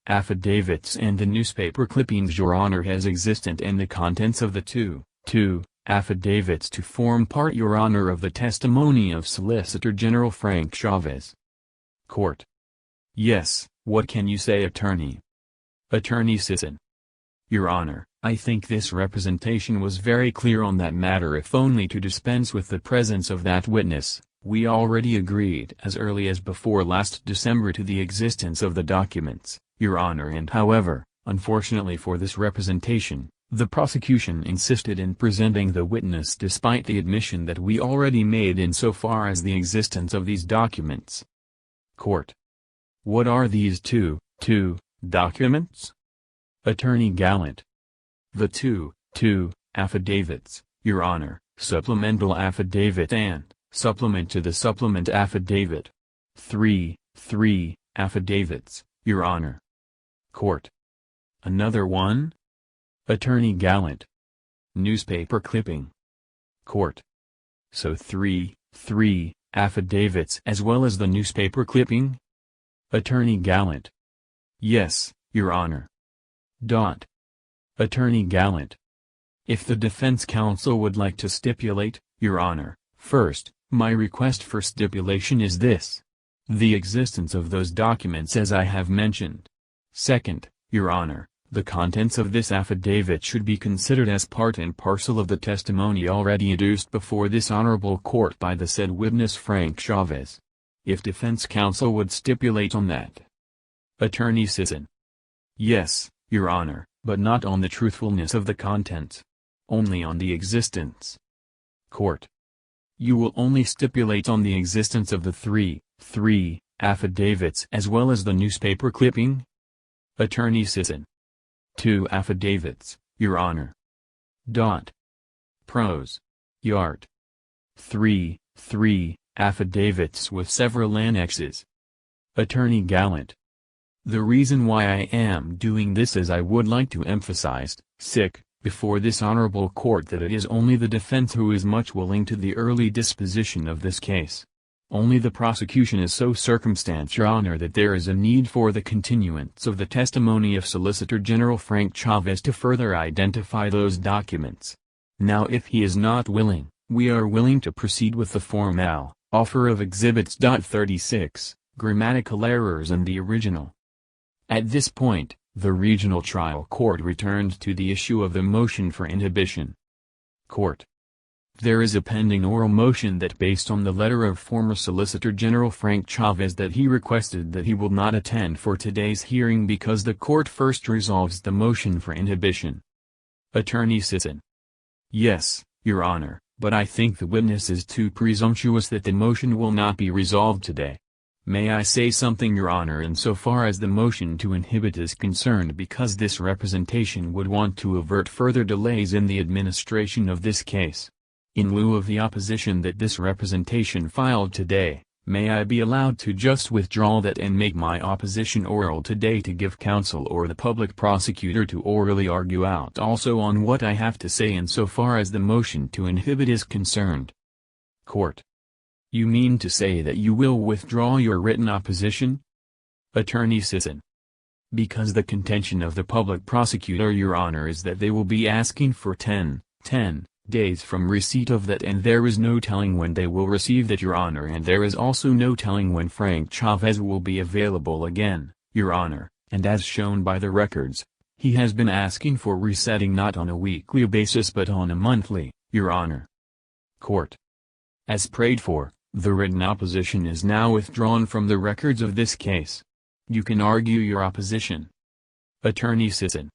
affidavits and the newspaper clippings, Your Honor, as existent, and the contents of the two affidavits to form part, Your Honor, of the testimony of Solicitor General Frank Chavez? Court: Yes. What can you say, Attorney? Attorney Sisson: Your Honor, I think this representation was very clear on that matter. If only to dispense with the presence of that witness, we already agreed as early as before last December to the existence of the documents, Your Honor, and however, unfortunately for this representation, the prosecution insisted in presenting the witness despite the admission that we already made in so far as the existence of these documents. Court: What are these two documents? Attorney Gallant: The two affidavits, Your Honor, supplemental affidavit and supplement to the supplement affidavit. Three affidavits, Your Honor. Court: Another one? Attorney Gallant: Newspaper clipping. Court: So three affidavits as well as the newspaper clipping? Attorney Gallant: Yes, Your Honor. Attorney Gallant: If the defense counsel would like to stipulate, Your Honor, first, my request for stipulation is this: the existence of those documents as I have mentioned. Second, Your Honor, the contents of this affidavit should be considered as part and parcel of the testimony already adduced before this honorable court by the said witness Frank Chavez. If defense counsel would stipulate on that. Attorney Sisson: Yes, Your Honor, but not on the truthfulness of the contents. Only on the existence. Court: You will only stipulate on the existence of the three affidavits as well as the newspaper clipping? Attorney Sisson: Two affidavits, Your Honor. Pros. Yart. 3. Affidavits with several annexes. Attorney Gallant. The reason why I am doing this is I would like to emphasize, before this honorable court that it is only the defense who is much willing to the early disposition of this case. Only the prosecution is so circumstanced, Your Honor, that there is a need for the continuance of the testimony of Solicitor General Frank Chavez to further identify those documents. Now if he is not willing, we are willing to proceed with the formal offer of Exhibits. 36, grammatical errors in the original. At this point, the regional trial court returned to the issue of the motion for inhibition. Court. There is a pending oral motion that based on the letter of former Solicitor General Frank Chavez that he requested that he will not attend for today's hearing because the court first resolves the motion for inhibition. Attorney Sisson. Yes, Your Honor, but I think the witness is too presumptuous that the motion will not be resolved today. May I say something, Your Honor, insofar as the motion to inhibit is concerned, because this representation would want to avert further delays in the administration of this case. In lieu of the opposition that this representation filed today, may I be allowed to just withdraw that and make my opposition oral today to give counsel or the public prosecutor to orally argue out also on what I have to say insofar as the motion to inhibit is concerned. Court. You mean to say that you will withdraw your written opposition? Attorney Sisson. Because the contention of the public prosecutor, Your Honor, is that they will be asking for 10 days from receipt of that, and there is no telling when they will receive that, Your Honor, and there is also no telling when Frank Chavez will be available again, Your Honor, and as shown by the records, he has been asking for resetting not on a weekly basis but on a monthly, Your Honor. Court. As prayed for, the written opposition is now withdrawn from the records of this case. You can argue your opposition. Attorney Sisson.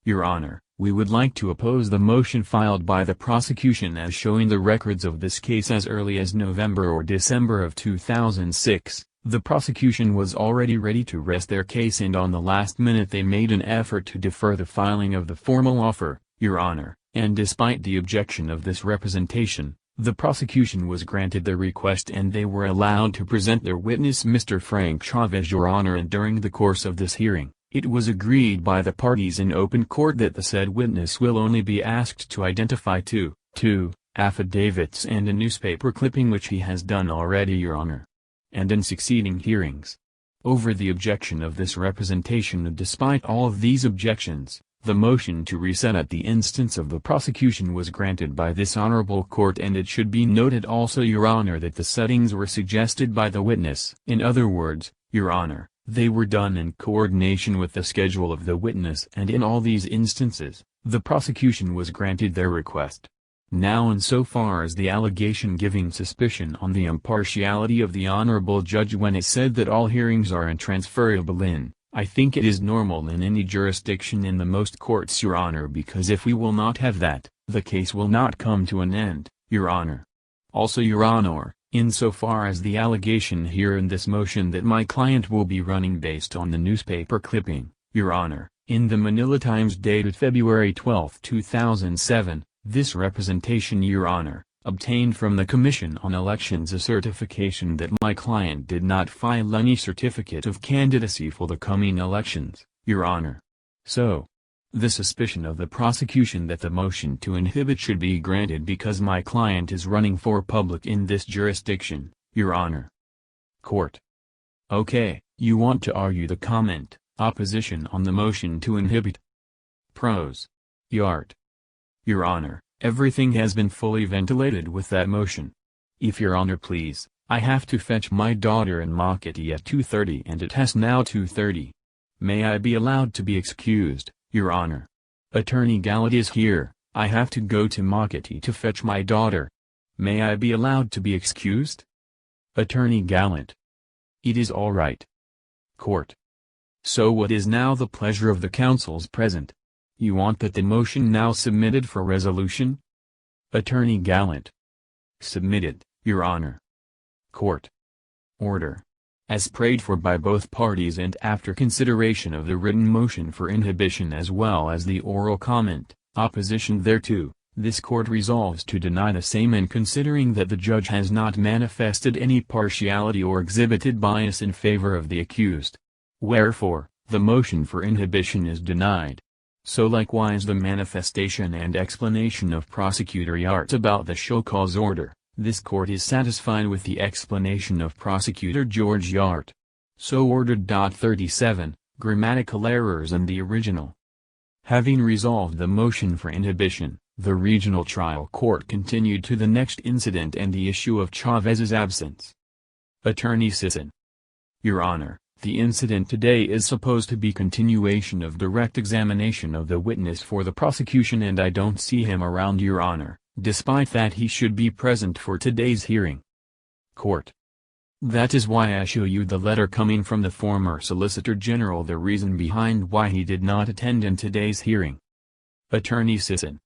Your Honor, we would like to oppose the motion filed by the prosecution as showing the records of this case as early as November or December of 2006. The prosecution was already ready to rest their case, and on the last minute they made an effort to defer the filing of the formal offer, Your Honor, and despite the objection of this representation, the prosecution was granted their request and they were allowed to present their witness Mr. Frank Chavez, Your Honor, and during the course of this hearing, it was agreed by the parties in open court that the said witness will only be asked to identify two affidavits and a newspaper clipping, which he has done already, Your Honor. And in succeeding hearings, over the objection of this representation, and despite all of these objections, the motion to reset at the instance of the prosecution was granted by this honorable court, and it should be noted also, Your Honor, that the settings were suggested by the witness. In other words, Your Honor, they were done in coordination with the schedule of the witness, and in all these instances, the prosecution was granted their request. Now insofar as the allegation giving suspicion on the impartiality of the honorable judge when it said that all hearings are intransferable in, I think it is normal in any jurisdiction in the most courts, Your Honor, because if we will not have that, the case will not come to an end, Your Honor. Also, Your Honor, insofar as the allegation here in this motion that my client will be running based on the newspaper clipping, Your Honor, in the Manila Times dated February 12, 2007, this representation, Your Honor, obtained from the Commission on Elections a certification that my client did not file any certificate of candidacy for the coming elections, Your Honor. So, the suspicion of the prosecution that the motion to inhibit should be granted because my client is running for public in this jurisdiction, Your Honor. Court. Okay, you want to argue the comment, opposition on the motion to inhibit. Pros. Yart. Your Honor, everything has been fully ventilated with that motion. If Your Honor please, I have to fetch my daughter in Makati at 2:30 and it has now 2:30. May I be allowed to be excused, Your Honor? Attorney Gallant is here, I have to go to Makati to fetch my daughter. May I be allowed to be excused? Attorney Gallant. It is all right. Court. So what is now the pleasure of the counsels present? You want that the motion now submitted for resolution? Attorney Gallant. Submitted, Your Honor. Court. Order. As prayed for by both parties and after consideration of the written motion for inhibition as well as the oral comment, opposition thereto, This court resolves to deny the same, and considering that the judge has not manifested any partiality or exhibited bias in favor of the accused. Wherefore, the motion for inhibition is denied. So likewise the manifestation and explanation of Prosecutor Yart about the show cause order. This court is satisfied with the explanation of Prosecutor George Yart. So ordered. 37, grammatical errors in the original. Having resolved the motion for inhibition, the regional trial court continued to the next incident and the issue of Chavez's absence. Attorney Sisson: Your Honor, the incident today is supposed to be continuation of direct examination of the witness for the prosecution, and I don't see him around, Your Honor, despite that he should be present for today's hearing. Court: That is why I show you the letter coming from the former Solicitor General, the reason behind why he did not attend in today's hearing. Attorney Sisson: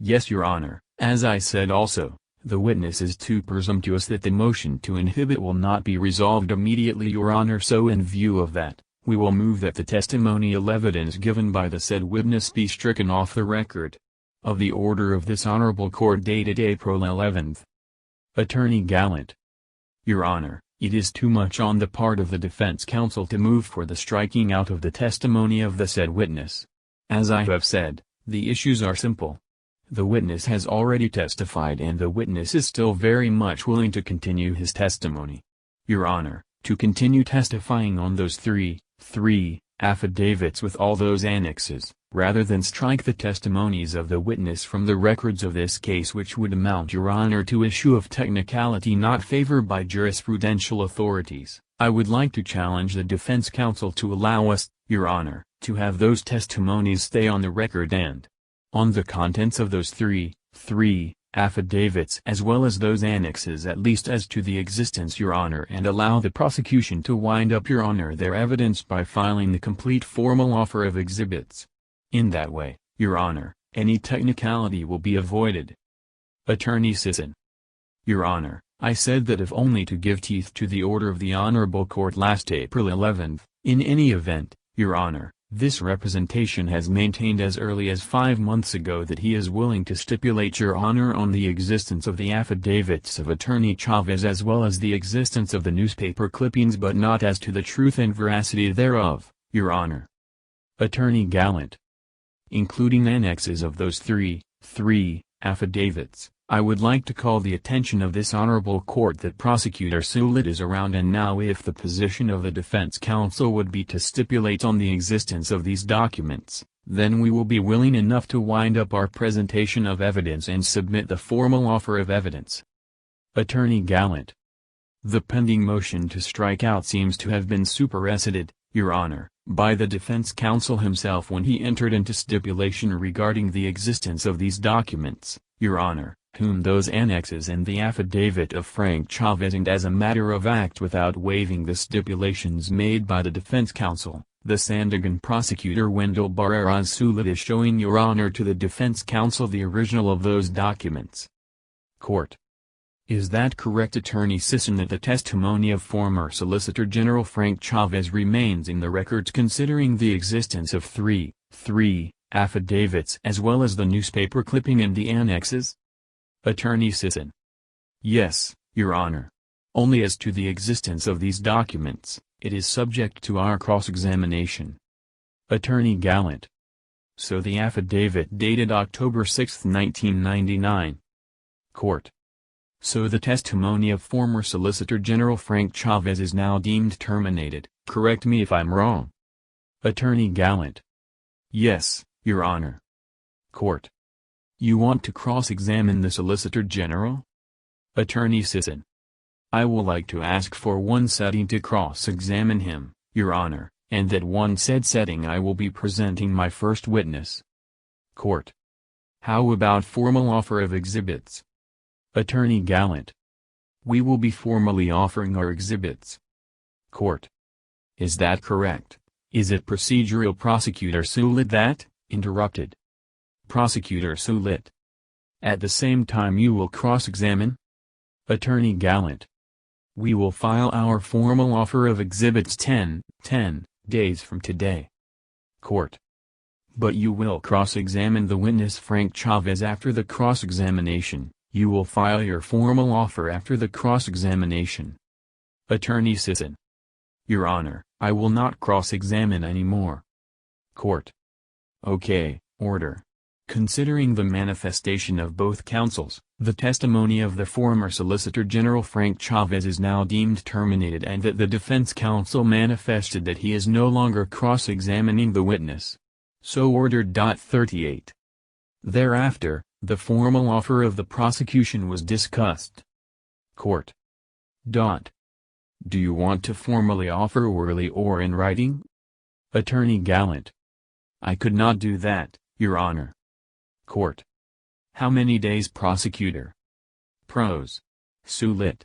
Yes, Your Honor, as I said also, the witness is too presumptuous that the motion to inhibit will not be resolved immediately, Your Honor. So in view of that, we will move that the testimonial evidence given by the said witness be stricken off the record of the order of this honorable court dated April 11th. Attorney Gallant: Your Honor, it is too much on the part of the defense counsel to move for the striking out of the testimony of the said witness. As I have said, the issues are simple. The witness has already testified and the witness is still very much willing to continue his testimony. Your Honor, to continue testifying on those three affidavits with all those annexes, rather than strike the testimonies of the witness from the records of this case, which would amount, Your Honor, to issue of technicality not favored by jurisprudential authorities, I would like to challenge the defense counsel to allow us, Your Honor, to have those testimonies stay on the record and on the contents of those three affidavits as well as those annexes, at least as to the existence, Your Honor, and allow the prosecution to wind up, Your Honor, their evidence by filing the complete formal offer of exhibits. In that way, Your Honor, any technicality will be avoided. Attorney Sisson: Your Honor, I said that if only to give teeth to the order of the Honorable Court last April 11th, in any event, Your Honor, this representation has maintained as early as 5 months ago that he is willing to stipulate, Your Honor, on the existence of the affidavits of Attorney Chavez as well as the existence of the newspaper clippings, but not as to the truth and veracity thereof, Your Honor. Attorney Gallant: Including annexes of those three affidavits, I would like to call the attention of this honorable court that Prosecutor Soulet is around, and now if the position of the defense counsel would be to stipulate on the existence of these documents, then we will be willing enough to wind up our presentation of evidence and submit the formal offer of evidence. Attorney Gallant: The pending motion to strike out seems to have been superseded, Your Honor, by the defense counsel himself when he entered into stipulation regarding the existence of these documents, Your Honor, whom those annexes and the affidavit of Frank Chavez, and as a matter of act without waiving the stipulations made by the defense counsel, the Sandigan prosecutor Wendell Barreras Soulet is showing, Your Honor, to the defense counsel the original of those documents. Court: Is that correct, Attorney Sisson, that the testimony of former Solicitor General Frank Chavez remains in the records considering the existence of three affidavits as well as the newspaper clipping and the annexes? Attorney Sisson: Yes, Your Honor. Only as to the existence of these documents, it is subject to our cross-examination. Attorney Gallant: So the affidavit dated October 6, 1999. Court: So the testimony of former Solicitor General Frank Chavez is now deemed terminated, correct me if I'm wrong. Attorney Gallant: Yes, Your Honor. Court: You want to cross-examine the Solicitor General? Attorney Sisson: I will like to ask for one setting to cross-examine him, Your Honor, and that one said setting I will be presenting my first witness. Court: How about formal offer of exhibits? Attorney Gallant: We will be formally offering our exhibits. Court: Is that correct? Is it procedural? Prosecutor Soulet: That, interrupted. Prosecutor Soulet: At the same time you will cross-examine? Attorney Gallant: We will file our formal offer of exhibits 10 days from today. Court: But you will cross-examine the witness Frank Chavez after the cross-examination. You will file your formal offer after the cross-examination. Attorney Sisson: Your Honor, I will not cross-examine anymore. Court: Okay, order. Considering the manifestation of both counsels, the testimony of the former Solicitor General Frank Chavez is now deemed terminated and that the defense counsel manifested that he is no longer cross-examining the witness. So ordered. 38. Thereafter, the formal offer of the prosecution was discussed. Court: Do you want to formally offer orally or in writing? Attorney Gallant: I could not do that, Your Honor. Court: How many days, prosecutor? Pros. Sulit: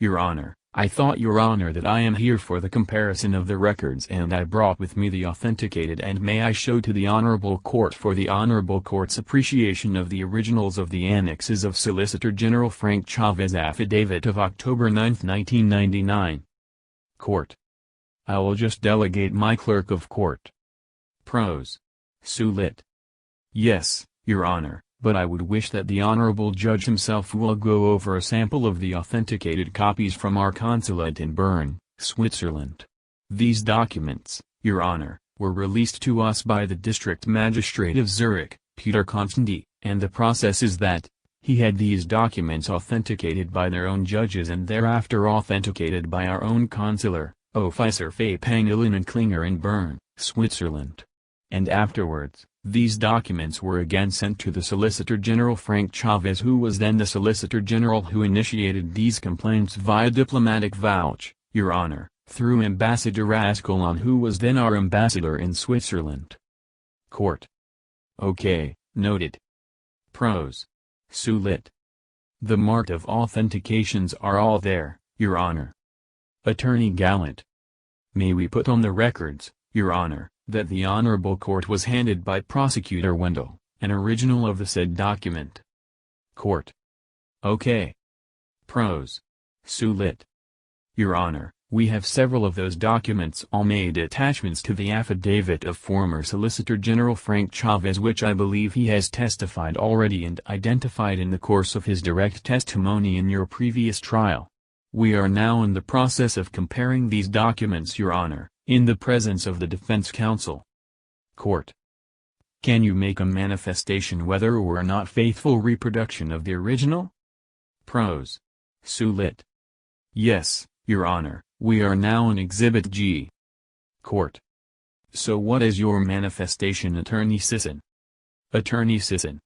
Your Honor, I thought, Your Honor, that I am here for the comparison of the records and I brought with me the authenticated and may I show to the Honorable Court for the Honorable Court's appreciation of the originals of the annexes of Solicitor General Frank Chavez affidavit of October 9, 1999. Court: I will just delegate my clerk of court. Pros. Sulit: Yes, Your Honor, but I would wish that the Honorable Judge himself will go over a sample of the authenticated copies from our consulate in Bern, Switzerland. These documents, Your Honor, were released to us by the District Magistrate of Zurich, Peter Constanti, and the process is that he had these documents authenticated by their own judges and thereafter authenticated by our own consular, Officer Fapang Leonen Klinger in Bern, Switzerland. And afterwards, these documents were again sent to the Solicitor General Frank Chavez, who was then the Solicitor General who initiated these complaints via diplomatic vouch, Your Honor, through Ambassador Ascalon, who was then our ambassador in Switzerland. Court: Okay, noted. Pros. Sulit: The mark of authentications are all there, Your Honor. Attorney Gallant: May we put on the records, Your Honor, that the Honorable Court was handed by Prosecutor Wendell an original of the said document. Court: Okay. Pros. Sulit: Your Honor, we have several of those documents all made attachments to the affidavit of former Solicitor General Frank Chavez, which I believe he has testified already and identified in the course of his direct testimony in your previous trial. We are now in the process of comparing these documents, Your Honor, in the presence of the defense counsel. Court: Can you make a manifestation whether or not faithful reproduction of the original? Pros. Sulit: Yes, Your Honor, we are now in Exhibit G. Court: So what is your manifestation, Attorney Sisson? Attorney Sisson: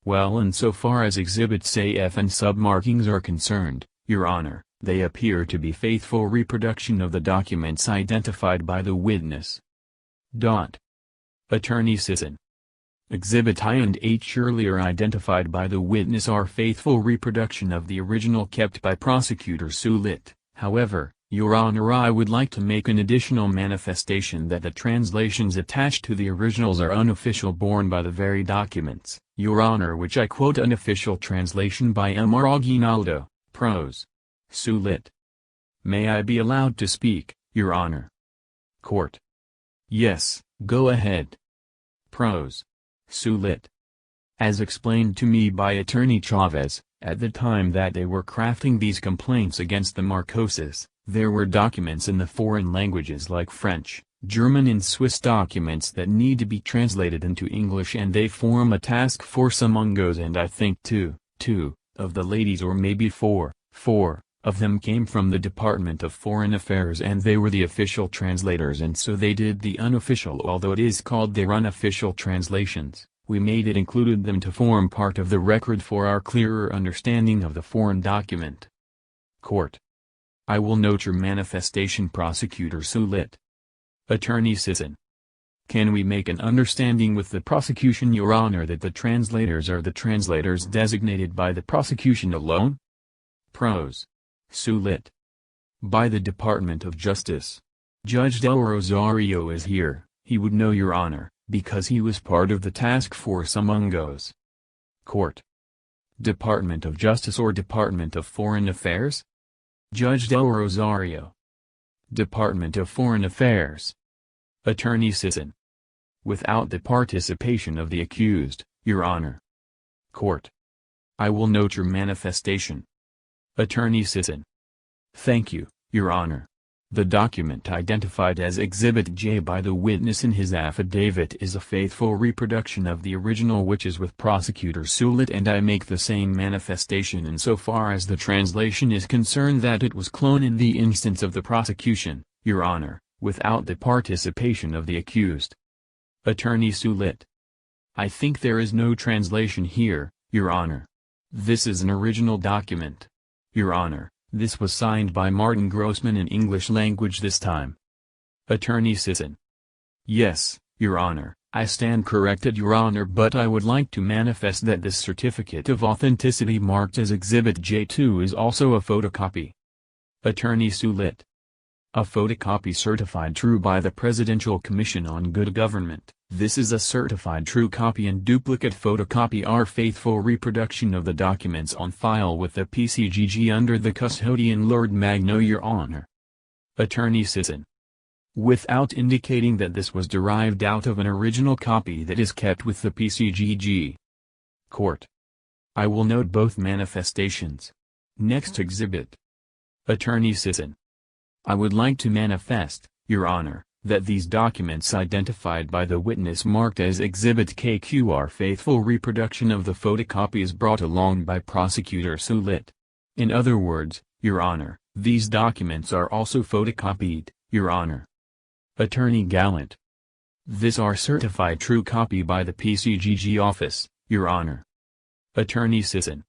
Well, insofar as Exhibits A, F and submarkings are concerned, Your Honor, they appear to be faithful reproduction of the documents identified by the witness. Attorney Sisson: Exhibit I and H earlier identified by the witness are faithful reproduction of the original kept by Prosecutor Sulit. However, Your Honor, I would like to make an additional manifestation that the translations attached to the originals are unofficial, borne by the very documents, Your Honor, which I quote: unofficial translation by M. R. Aguinaldo, Pros. Sulit: May I be allowed to speak, Your Honor? Court: Yes, go ahead. Pros. Sulit: As explained to me by Attorney Chavez, at the time that they were crafting these complaints against the Marcoses, there were documents in the foreign languages like French, German and Swiss documents that need to be translated into English, and they form a task force among those, and I think two of the ladies, or maybe four of them, came from the Department of Foreign Affairs, and they were the official translators, and so they did the unofficial, although it is called their unofficial translations. We made it, included them to form part of the record for our clearer understanding of the foreign document. Court: I will note your manifestation, Prosecutor Sulit. Attorney Sisson: Can we make an understanding with the prosecution, Your Honor, that the translators are the translators designated by the prosecution alone? Pros. Sulit: By the Department of Justice. Judge Del Rosario is here, he would know, Your Honor, because he was part of the task force among those. Court: Department of Justice or Department of Foreign Affairs? Judge Del Rosario: Department of Foreign Affairs. Attorney Sisson: without the participation of the accused, Your Honor. Court. I will note your manifestation. Attorney Sisson. Thank you, Your Honor. The document identified as Exhibit J by the witness in his affidavit is a faithful reproduction of the original, which is with Prosecutor Soulet, and I make the same manifestation insofar as the translation is concerned that it was cloned in the instance of the prosecution, Your Honor, without the participation of the accused. Attorney Soulet. I think there is no translation here, Your Honor. This is an original document. Your Honor, this was signed by Martin Grossman in English language this time. Attorney Sisson. Yes, Your Honor, I stand corrected, Your Honor, but I would like to manifest that this certificate of authenticity marked as Exhibit J2 is also a photocopy. Attorney Soulet. A photocopy certified true by the Presidential Commission on Good Government. This is a certified true copy, and duplicate photocopy are faithful reproduction of the documents on file with the PCGG under the custodian Lord Magno, Your Honor. Attorney Sisson. Without indicating that this was derived out of an original copy that is kept with the PCGG. Court. I will note both manifestations. Next exhibit. Attorney Sisson. I would like to manifest, Your Honor, that these documents identified by the witness marked as Exhibit KQ are faithful reproduction of the photocopies brought along by Prosecutor Soulet. In other words, Your Honor, these documents are also photocopied, Your Honor. Attorney Gallant. This are certified true copy by the PCGG office, Your Honor. Attorney Sisson.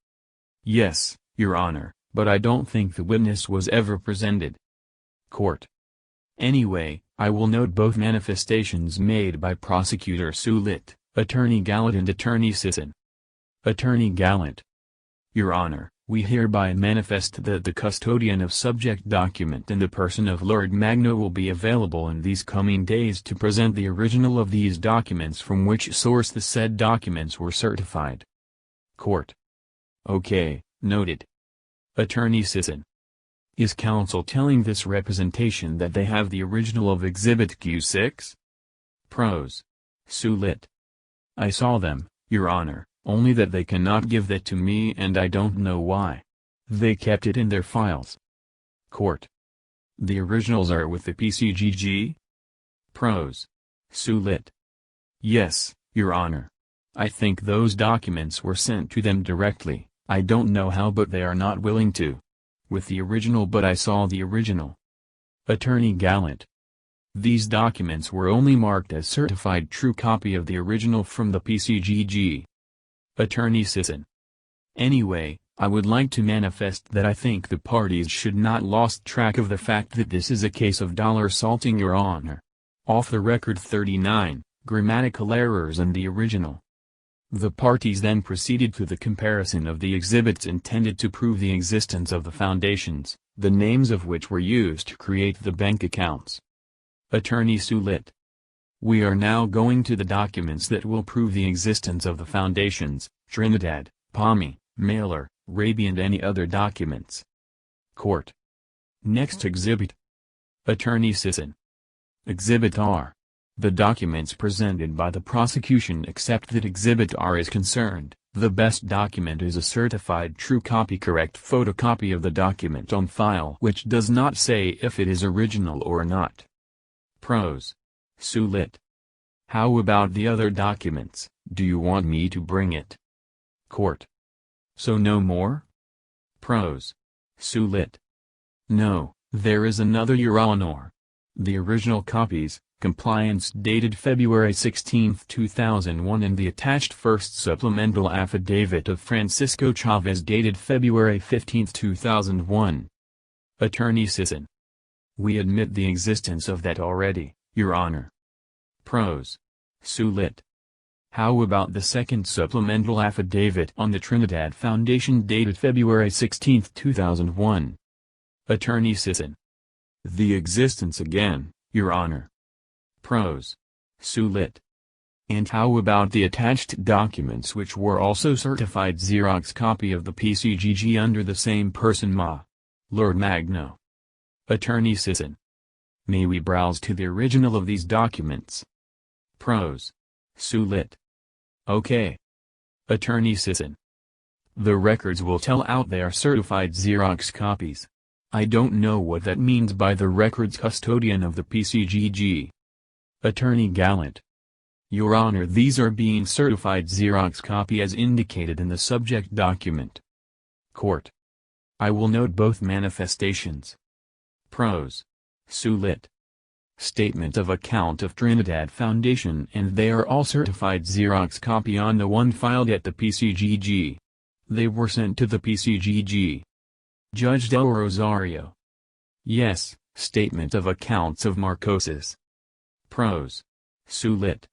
Yes, Your Honor, but I don't think the witness was ever presented. Court. Anyway, I will note both manifestations made by Prosecutor Soulet, Attorney Gallant and Attorney Sisson. Attorney Gallant. Your Honor, we hereby manifest that the custodian of subject document in the person of Lord Magno will be available in these coming days to present the original of these documents from which source the said documents were certified. Court. Okay, noted. Attorney Sisson. Is counsel telling this representation that they have the original of Exhibit Q6? Pros. Soulet. I saw them, Your Honor, only that they cannot give that to me and I don't know why. They kept it in their files. Court. The originals are with the PCGG? Pros. Soulet. Yes, Your Honor. I think those documents were sent to them directly, I don't know how, but they are not willing to. With the original, but I saw the original. Attorney Gallant. These documents were only marked as certified true copy of the original from the PCGG. Attorney Sisson. Anyway, I would like to manifest that I think the parties should not lost track of the fact that this is a case of dollar salting, Your Honor. Off the record 39, grammatical errors in the original. The parties then proceeded to the comparison of the exhibits intended to prove the existence of the foundations, the names of which were used to create the bank accounts. Attorney Soulet. We are now going to the documents that will prove the existence of the foundations, Trinidad, Palmy, Mailer, Raby, and any other documents. Court. Next exhibit. Attorney Sisson. Exhibit R. The documents presented by the prosecution except that Exhibit R is concerned, the best document is a certified true copy correct photocopy of the document on file which does not say if it is original or not. Pros. Soulet. How about the other documents, do you want me to bring it? Court. So no more? Pros. Soulet. No, there is another, Your Honor. The original copies, compliance dated February 16, 2001, and the attached first supplemental affidavit of Francisco Chavez dated February 15, 2001. Attorney Sisson. We admit the existence of that already, Your Honor. Pros. Soulet. How about the second supplemental affidavit on the Trinidad Foundation dated February 16, 2001? Attorney Sisson. The existence again, Your Honor. Pros. Soulet. And how about the attached documents which were also certified Xerox copy of the PCGG under the same person Ma. Lord Magno? Attorney Sisson. May we browse to the original of these documents? Pros. Sue lit. Okay. Attorney Sisson. The records will tell out they are certified Xerox copies. I don't know what that means by the records custodian of the PCGG. Attorney Gallant. Your Honor, these are being certified Xerox copy as indicated in the subject document. Court. I will note both manifestations. Pros. Sue lit. Statement of account of Trinidad Foundation, and they are all certified Xerox copy on the one filed at the PCGG. They were sent to the PCGG. Judge Del Rosario. Yes, statement of accounts of Marcoses. Pros. Sue lit.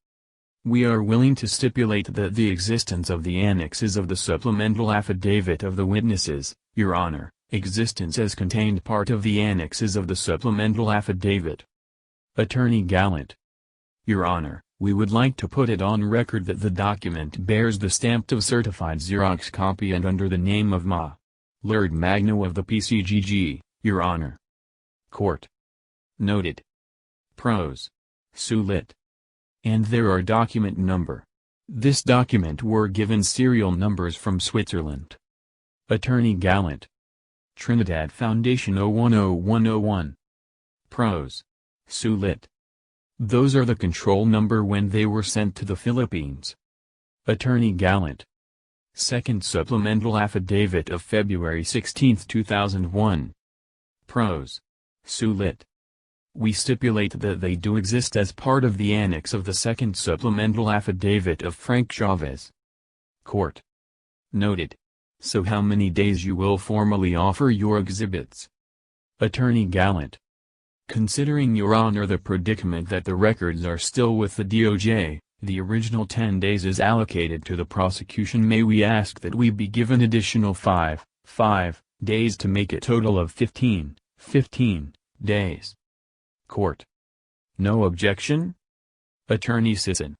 We are willing to stipulate that the existence of the annexes of the supplemental affidavit of the witnesses, Your Honor, existence as contained part of the annexes of the supplemental affidavit. Attorney Gallant. Your Honor, we would like to put it on record that the document bears the stamp of certified Xerox copy and under the name of Ma. Lord Magno of the PCGG, Your Honor. Court. Noted. Pros. Sue lit. And there are document number. This document were given serial numbers from Switzerland. Attorney Gallant. Trinidad Foundation 010101. Pros. Sue lit. Those are the control number when they were sent to the Philippines. Attorney Gallant. Second Supplemental Affidavit of February 16, 2001. Pros. Sue lit. We stipulate that they do exist as part of the annex of the Second Supplemental Affidavit of Frank Chavez. Court. Noted. So how many days you will formally offer your exhibits? Attorney Gallant. Considering Your Honor the predicament that the records are still with the DOJ, the original 10 days is allocated to the prosecution. May we ask that we be given additional 5 days to make a total of 15 days. Court. No objection? Attorney Sisson.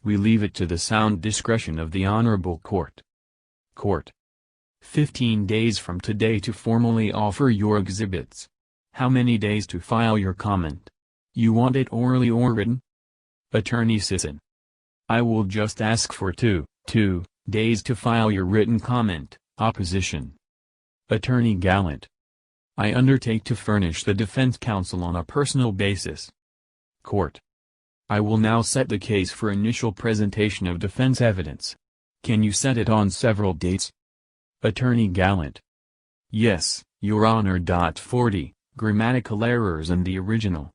We leave it to the sound discretion of the Honorable Court. Court. 15 days from today to formally offer your exhibits. How many days to file your comment? You want it orally or written? Attorney Sisson. I will just ask for 2 days to file your written comment. Opposition. Attorney Gallant. I undertake to furnish the defense counsel on a personal basis. Court. I will now set the case for initial presentation of defense evidence. Can you set it on several dates? Attorney Gallant. Yes, Your Honor. 40, grammatical errors in the original.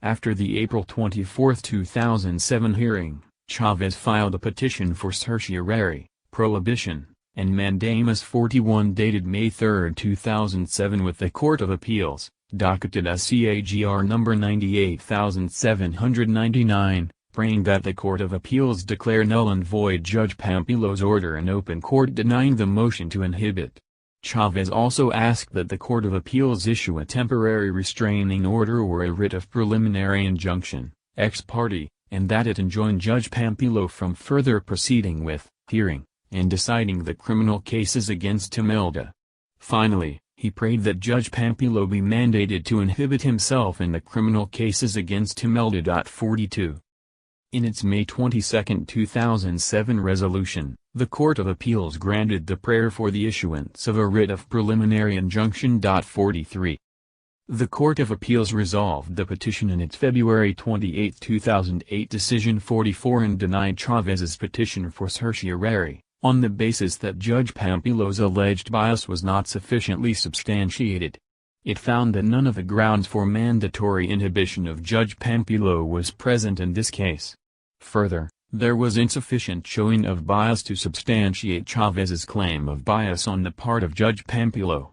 After the April 24, 2007 hearing, Chavez filed a petition for certiorari, prohibition, and mandamus 41 dated May 3, 2007 with the Court of Appeals, docketed as CAGR number 98799, praying that the Court of Appeals declare null and void Judge Pampilo's order in open court denying the motion to inhibit. Chavez also asked that the Court of Appeals issue a temporary restraining order or a writ of preliminary injunction, ex parte, and that it enjoin Judge Pampilo from further proceeding with, hearing, and deciding the criminal cases against Timelda. Finally, he prayed that Judge Pampilo be mandated to inhibit himself in the criminal cases against Timelda. 42. In its May 22, 2007 resolution, the Court of Appeals granted the prayer for the issuance of a writ of preliminary injunction. 43. The Court of Appeals resolved the petition in its February 28, 2008 decision 44 and denied Chavez's petition for certiorari, on the basis that Judge Pampilo's alleged bias was not sufficiently substantiated. It found that none of the grounds for mandatory inhibition of Judge Pampilo was present in this case. Further, there was insufficient showing of bias to substantiate Chavez's claim of bias on the part of Judge Pampilo.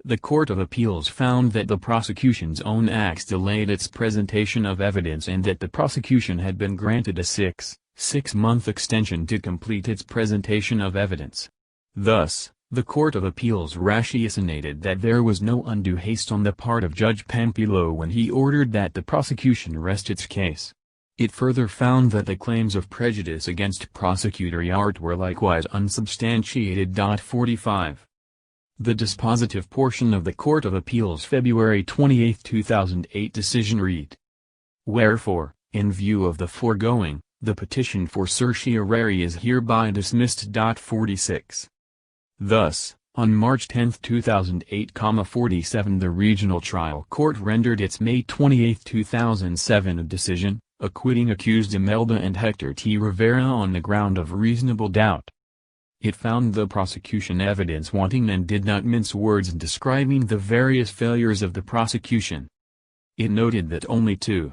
The Court of Appeals found that the prosecution's own acts delayed its presentation of evidence and that the prosecution had been granted a six-month extension to complete its presentation of evidence. Thus, the Court of Appeals ratiocinated that there was no undue haste on the part of Judge Pampilo when he ordered that the prosecution rest its case. It further found that the claims of prejudice against Prosecutor Yart were likewise unsubstantiated. 45. The dispositive portion of the Court of Appeals February 28, 2008 decision read: Wherefore, In view of the foregoing, the petition for certiorari is hereby dismissed. 46. Thus, on March 10, 2008-47, the Regional Trial Court rendered its May 28, 2007 decision, acquitting accused Imelda and Hector T. Rivera on the ground of reasonable doubt. It found the prosecution evidence wanting and did not mince words in describing the various failures of the prosecution. It noted that only two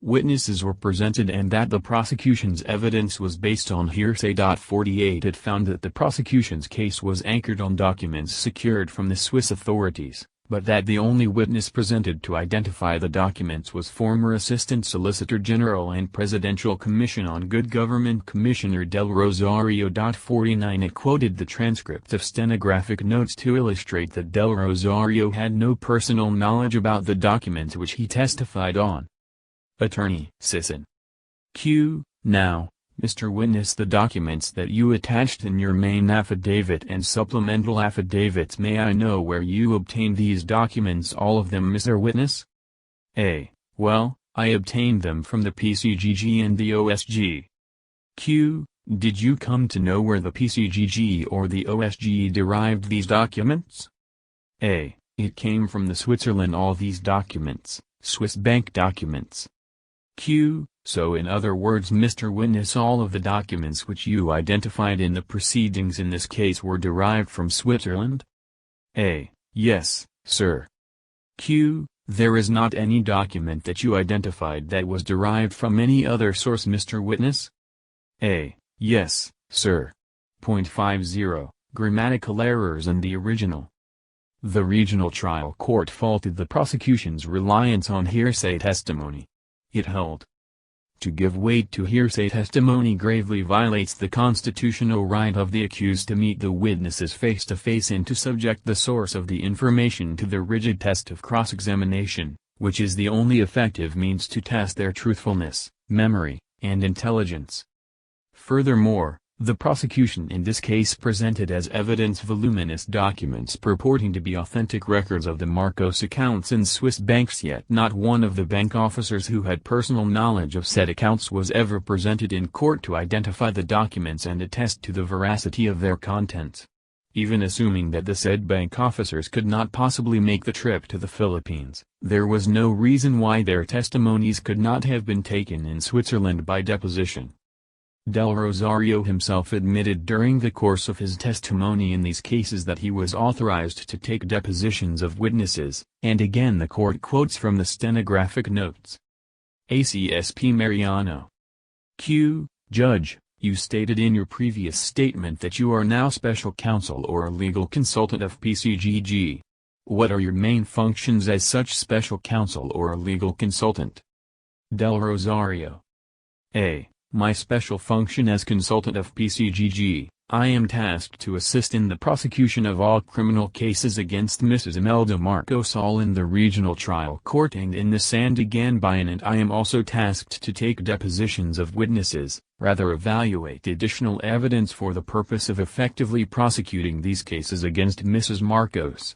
witnesses were presented and that the prosecution's evidence was based on hearsay. 48 It found that the prosecution's case was anchored on documents secured from the Swiss authorities, but that the only witness presented to identify the documents was former Assistant Solicitor General and Presidential Commission on Good Government Commissioner Del Rosario. 49 It quoted the transcript of stenographic notes to illustrate that Del Rosario had no personal knowledge about the documents which he testified on. Attorney Sisson. Q. Now, Mr. Witness, the documents that you attached in your main affidavit and supplemental affidavits, may I know where you obtained these documents? All of them, Mr. Witness? A. Well, I obtained them from the PCGG and the OSG. Q. Did you come to know where the PCGG or the OSG derived these documents? A. It came from the Switzerland. All these documents, Swiss bank documents. Q. So in other words, Mr. Witness, all of the documents which you identified in the proceedings in this case were derived from Switzerland? A. Yes, sir. Q. There is not any document that you identified that was derived from any other source, Mr. Witness? A. Yes, sir. Point 50. Grammatical errors in the original. The Regional Trial Court faulted the prosecution's reliance on hearsay testimony. It held, to give weight to hearsay testimony gravely violates the constitutional right of the accused to meet the witnesses face to face and to subject the source of the information to the rigid test of cross-examination, which is the only effective means to test their truthfulness, memory, and intelligence. Furthermore, the prosecution in this case presented as evidence voluminous documents purporting to be authentic records of the Marcos accounts in Swiss banks, yet not one of the bank officers who had personal knowledge of said accounts was ever presented in court to identify the documents and attest to the veracity of their contents. Even assuming that the said bank officers could not possibly make the trip to the Philippines, there was no reason why their testimonies could not have been taken in Switzerland by deposition. Del Rosario himself admitted during the course of his testimony in these cases that he was authorized to take depositions of witnesses, and again the court quotes from the stenographic notes. ACSP Mariano. Q. Judge, you stated in your previous statement that you are now special counsel or legal consultant of PCGG. What are your main functions as such special counsel or legal consultant? Del Rosario. A. My special function as consultant of PCGG, I am tasked to assist in the prosecution of all criminal cases against Mrs. Imelda Marcos, all in the Regional Trial Court and in the San Digan Bayan, and I am also tasked to take depositions of witnesses, rather evaluate additional evidence for the purpose of effectively prosecuting these cases against Mrs. Marcos.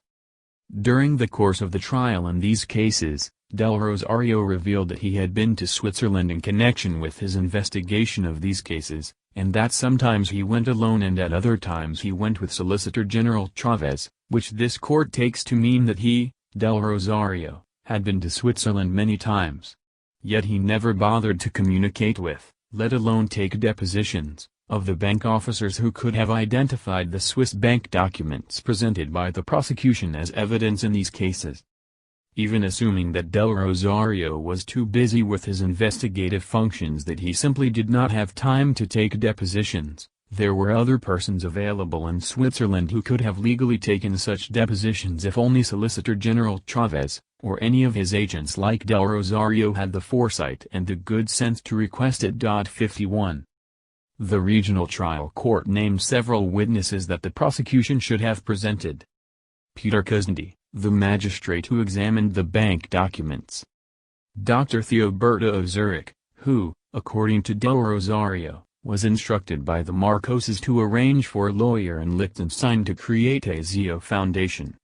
During the course of the trial in these cases, Del Rosario revealed that he had been to Switzerland in connection with his investigation of these cases, and that sometimes he went alone and at other times he went with Solicitor General Chavez, which this court takes to mean that he, Del Rosario, had been to Switzerland many times. Yet he never bothered to communicate with, let alone take depositions, of the bank officers who could have identified the Swiss bank documents presented by the prosecution as evidence in these cases. Even assuming that Del Rosario was too busy with his investigative functions that he simply did not have time to take depositions, there were other persons available in Switzerland who could have legally taken such depositions if only Solicitor General Chavez, or any of his agents like Del Rosario, had the foresight and the good sense to request it. 51. The Regional Trial Court named several witnesses that the prosecution should have presented. Peter Kuzndy, the magistrate who examined the bank documents. Dr. Theoberta of Zurich, who, according to Del Rosario, was instructed by the Marcoses to arrange for a lawyer in Liechtenstein to create a Zio Foundation.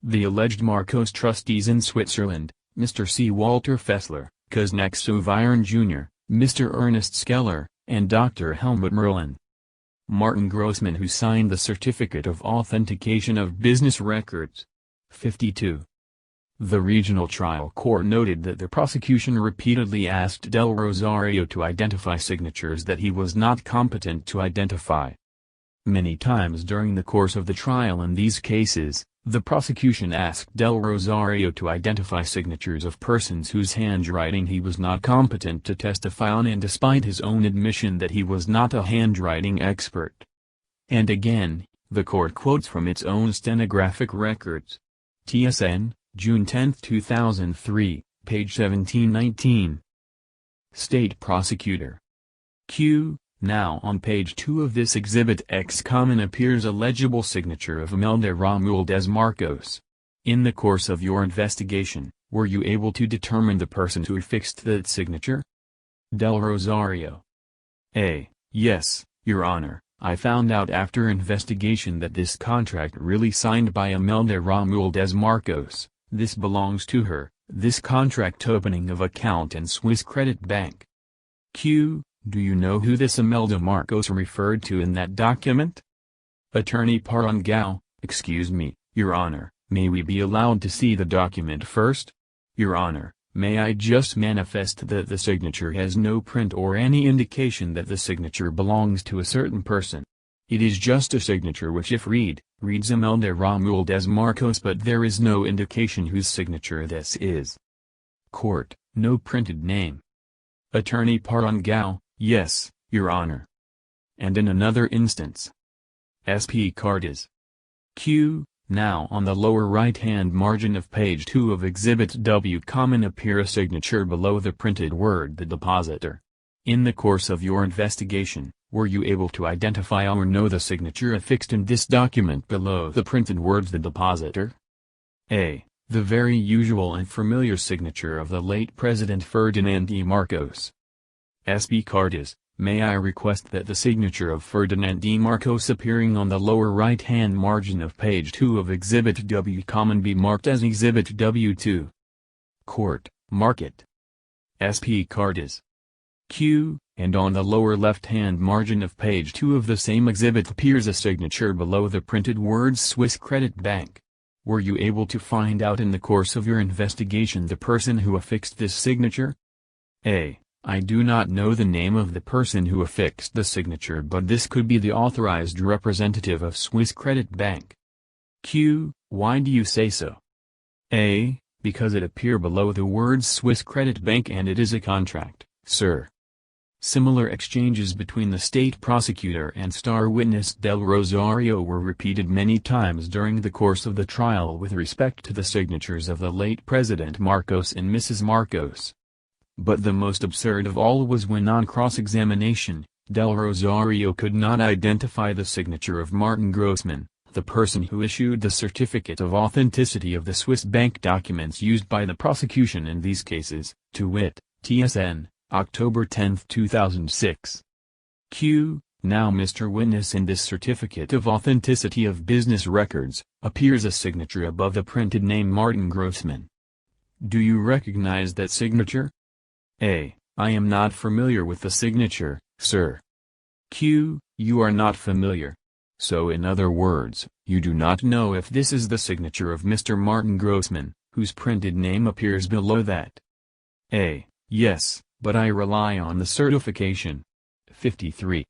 The alleged Marcos trustees in Switzerland, Mr. C. Walter Fessler, Kuznets Soviron Jr., Mr. Ernest Skeller, and Dr. Helmut Merlin. Martin Grossman, who signed the Certificate of Authentication of Business Records. 52. The regional trial court noted that the prosecution repeatedly asked Del Rosario to identify signatures that he was not competent to identify. Many times during the course of the trial in these cases, the prosecution asked Del Rosario to identify signatures of persons whose handwriting he was not competent to testify on, and despite his own admission that he was not a handwriting expert. And again, the court quotes from its own stenographic records. TSN, June 10, 2003, page 1719. State Prosecutor. Q. Now on page 2 of this Exhibit X appears a legible signature of Imelda Romualdez Marcos. In the course of your investigation, were you able to determine the person who affixed that signature? Del Rosario. A. Yes, Your Honor, I found out after investigation that this contract really signed by Imelda Romualdez Marcos, this belongs to her, this contract opening of account in Swiss Credit Bank. Q. Do you know who this Imelda Marcos referred to in that document? Attorney Parangao. Excuse me, Your Honor, may we be allowed to see the document first? Your Honor, may I just manifest that the signature has no print or any indication that the signature belongs to a certain person. It is just a signature which, if reads Imelda Romualdez Marcos, but there is no indication whose signature this is. Court, no printed name. Attorney Parangao. Yes, Your Honor. And in another instance. SP Cartas. Q. Now on the lower right-hand margin of page 2 of Exhibit W appear a signature below the printed word "the depositor." In the course of your investigation, were you able to identify or know the signature affixed in this document below the printed words "the depositor"? A. The very usual and familiar signature of the late President Ferdinand E. Marcos. SP Cartas, may I request that the signature of Ferdinand E. Marcos appearing on the lower right-hand margin of page 2 of Exhibit W be marked as Exhibit W2. Court, mark it. SP Cartas. Q. And on the lower left-hand margin of page 2 of the same exhibit appears a signature below the printed words Swiss Credit Bank. Were you able to find out in the course of your investigation the person who affixed this signature? A. I do not know the name of the person who affixed the signature, but this could be the authorized representative of Swiss Credit Bank. Q. Why do you say so? A. Because it appears below the words Swiss Credit Bank and it is a contract, sir. Similar exchanges between the state prosecutor and star witness Del Rosario were repeated many times during the course of the trial with respect to the signatures of the late President Marcos and Mrs. Marcos. But the most absurd of all was when on cross-examination, Del Rosario could not identify the signature of Martin Grossman, the person who issued the certificate of authenticity of the Swiss bank documents used by the prosecution in these cases, to wit, TSN, October 10, 2006. Q. Now Mr. Witness, in this certificate of authenticity of business records, appears a signature above the printed name Martin Grossman. Do you recognize that signature? A. I am not familiar with the signature, sir. Q. You are not familiar. So in other words, you do not know if this is the signature of Mr. Martin Grossman, whose printed name appears below that. A. Yes, but I rely on the certification. 53.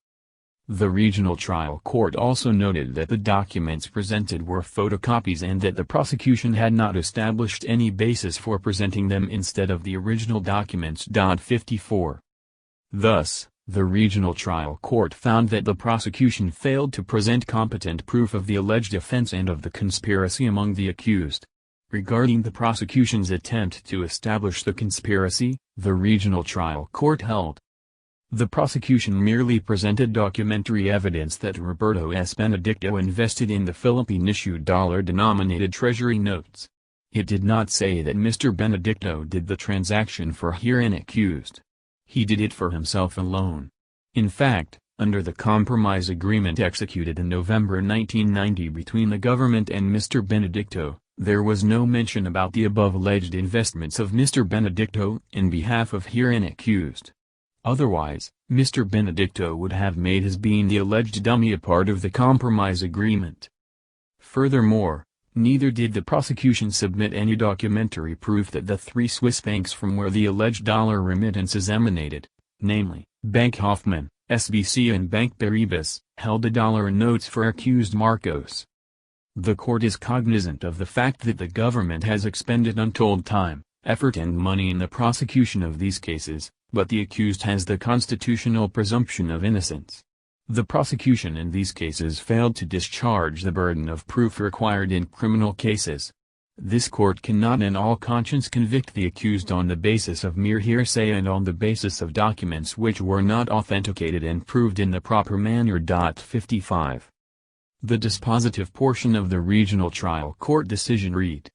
The regional trial court also noted that the documents presented were photocopies and that the prosecution had not established any basis for presenting them instead of the original documents. 54. Thus, the regional trial court found that the prosecution failed to present competent proof of the alleged offense and of the conspiracy among the accused. Regarding the prosecution's attempt to establish the conspiracy, the regional trial court held. The prosecution merely presented documentary evidence that Roberto S. Benedicto invested in the Philippine-issued dollar-denominated treasury notes. It did not say that Mr. Benedicto did the transaction for herein accused. He did it for himself alone. In fact, under the compromise agreement executed in November 1990 between the government and Mr. Benedicto, There was no mention about the above alleged investments of Mr. Benedicto in behalf of herein accused. Otherwise, Mr. Benedicto would have made his being the alleged dummy a part of the compromise agreement. Furthermore, neither did the prosecution submit any documentary proof that the three Swiss banks from where the alleged dollar remittances emanated, namely, Bank Hoffman, SBC and Bank Paribas, held the dollar notes for accused Marcos. The court is cognizant of the fact that the government has expended untold time, effort and money in the prosecution of these cases, but the accused has the constitutional presumption of innocence. The prosecution in these cases failed to discharge the burden of proof required in criminal cases. This court cannot in all conscience convict the accused on the basis of mere hearsay and on the basis of documents which were not authenticated and proved in the proper manner. 55. The dispositive portion of the regional trial court decision read: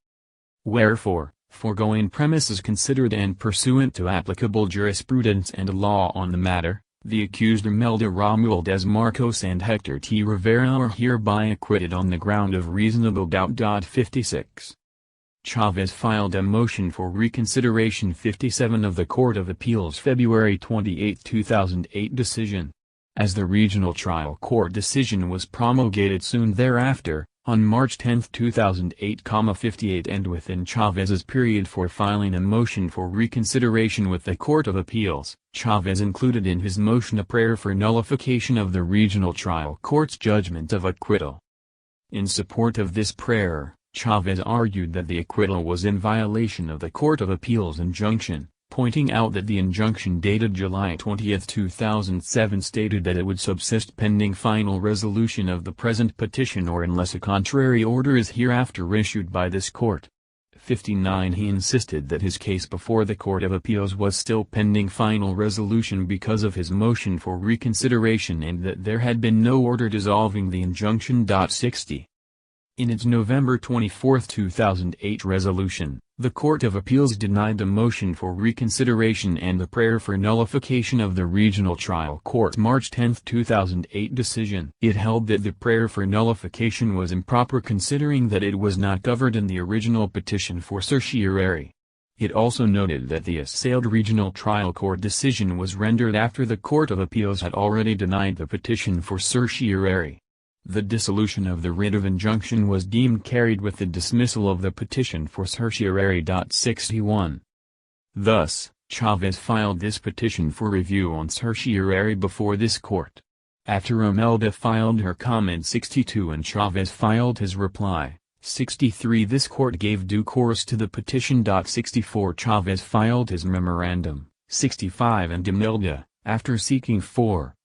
Wherefore, foregoing premises considered and pursuant to applicable jurisprudence and law on the matter, the accused Imelda Romualdez Marcos and Hector T. Rivera are hereby acquitted on the ground of reasonable doubt. 56. Chavez filed a motion for reconsideration. 57 of the Court of Appeals February 28, 2008 decision. As the regional trial court decision was promulgated soon thereafter, on March 10, 2008, 58 and within Chavez's period for filing a motion for reconsideration with the Court of Appeals, Chavez included in his motion a prayer for nullification of the regional trial court's judgment of acquittal. In support of this prayer, Chavez argued that the acquittal was in violation of the Court of Appeals injunction, pointing out that the injunction dated July 20, 2007 stated that it would subsist pending final resolution of the present petition or unless a contrary order is hereafter issued by this court. 59 He insisted that his case before the Court of Appeals was still pending final resolution because of his motion for reconsideration and that there had been no order dissolving the injunction. 60. In its November 24, 2008 resolution, the Court of Appeals denied the motion for reconsideration and the prayer for nullification of the regional trial court's March 10, 2008 decision. It held that the prayer for nullification was improper considering that it was not covered in the original petition for certiorari. It also noted that the assailed regional trial court decision was rendered after the Court of Appeals had already denied the petition for certiorari. The dissolution of the writ of injunction was deemed carried with the dismissal of the petition for certiorari. 61. Thus, Chavez filed this petition for review on certiorari before this court. After Imelda filed her comment 62 and Chavez filed his reply, 63 this court gave due course to the petition. 64 Chavez filed his memorandum, 65 and Imelda, after seeking four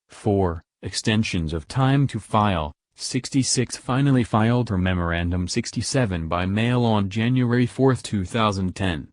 extensions of time to file, 66 finally filed her memorandum 67 by mail on January 4, 2010.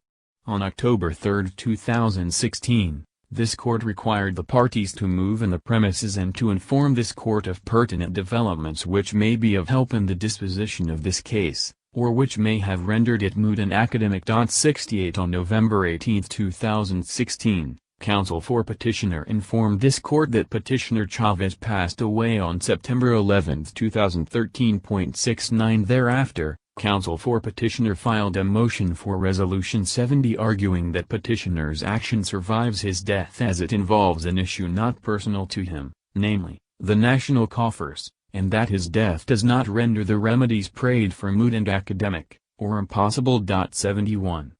On October 3, 2016, this court required the parties to move in the premises and to inform this court of pertinent developments which may be of help in the disposition of this case, or which may have rendered it moot and academic. 68 On November 18, 2016. Counsel for petitioner informed this court that petitioner Chavez passed away on September 11, 2013. 69 Thereafter, counsel for petitioner filed a motion for Resolution 70 arguing that petitioner's action survives his death as it involves an issue not personal to him, namely, the national coffers, and that his death does not render the remedies prayed for moot and academic, or impossible. 71.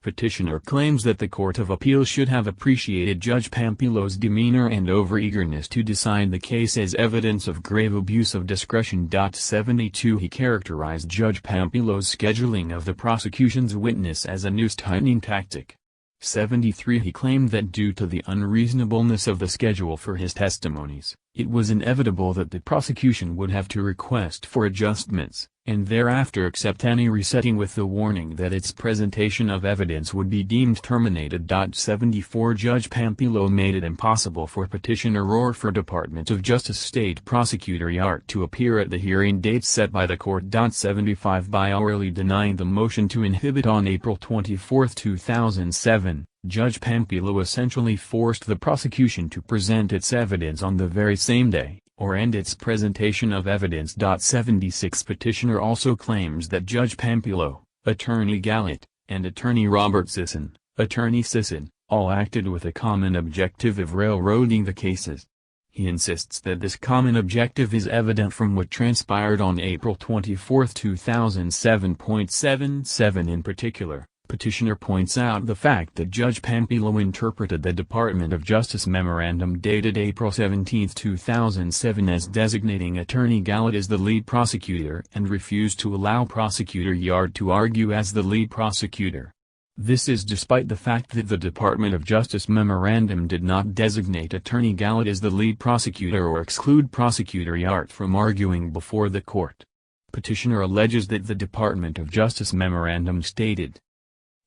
Petitioner claims that the Court of Appeals should have appreciated Judge Pampilo's demeanor and overeagerness to decide the case as evidence of grave abuse of discretion. 72 He characterized Judge Pampilo's scheduling of the prosecution's witness as a noose-tightening tactic. 73 He claimed that due to the unreasonableness of the schedule for his testimonies, it was inevitable that the prosecution would have to request for adjustments, and thereafter accept any resetting with the warning that its presentation of evidence would be deemed terminated. 74 Judge Pampilo made it impossible for petitioner or for Department of Justice State Prosecutor Yart to appear at the hearing date set by the court. 75 By hourly denying the motion to inhibit on April 24, 2007, Judge Pampilo essentially forced the prosecution to present its evidence on the very same day, or end its presentation of evidence. 76 Petitioner also claims that Judge Pampillo, Attorney Gallant, and Attorney Robert Sisson, Attorney Sisson, all acted with a common objective of railroading the cases. He insists that this common objective is evident from what transpired on April 24, 2007. 77 In particular, Petitioner points out the fact that Judge Pampillo interpreted the Department of Justice memorandum dated April 17, 2007 as designating Attorney Gallant as the lead prosecutor and refused to allow Prosecutor Yard to argue as the lead prosecutor. This is despite the fact that the Department of Justice memorandum did not designate Attorney Gallant as the lead prosecutor or exclude Prosecutor Yard from arguing before the court. Petitioner alleges that the Department of Justice memorandum stated,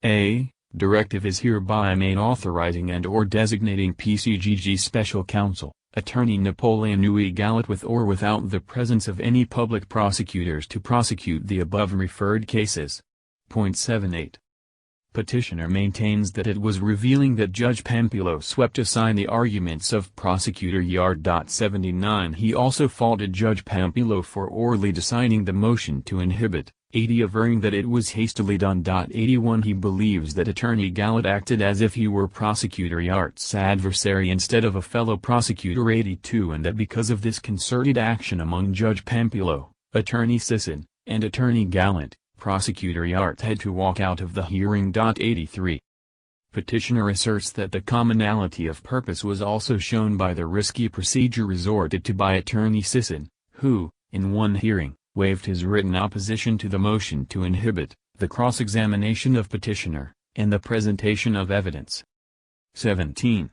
A. Directive is hereby made authorizing and/or designating PCGG Special Counsel, Attorney Napoleon Louis Gallant with or without the presence of any public prosecutors to prosecute the above referred cases. 78. Petitioner maintains that it was revealing that Judge Pampillo swept aside the arguments of Prosecutor Yard. 79 He also faulted Judge Pampillo for orally deciding the motion to inhibit, 80 averring that it was hastily done. 81 He believes that Attorney Gallant acted as if he were Prosecutor Yard's adversary instead of a fellow prosecutor. 82 And that because of this concerted action among Judge Pampillo, Attorney Sisson, and Attorney Gallant, Prosecutor Yard had to walk out of the hearing. 83. Petitioner asserts that the commonality of purpose was also shown by the risky procedure resorted to by Attorney Sisson, who, in one hearing, waived his written opposition to the motion to inhibit, the cross-examination of petitioner, and the presentation of evidence. 17.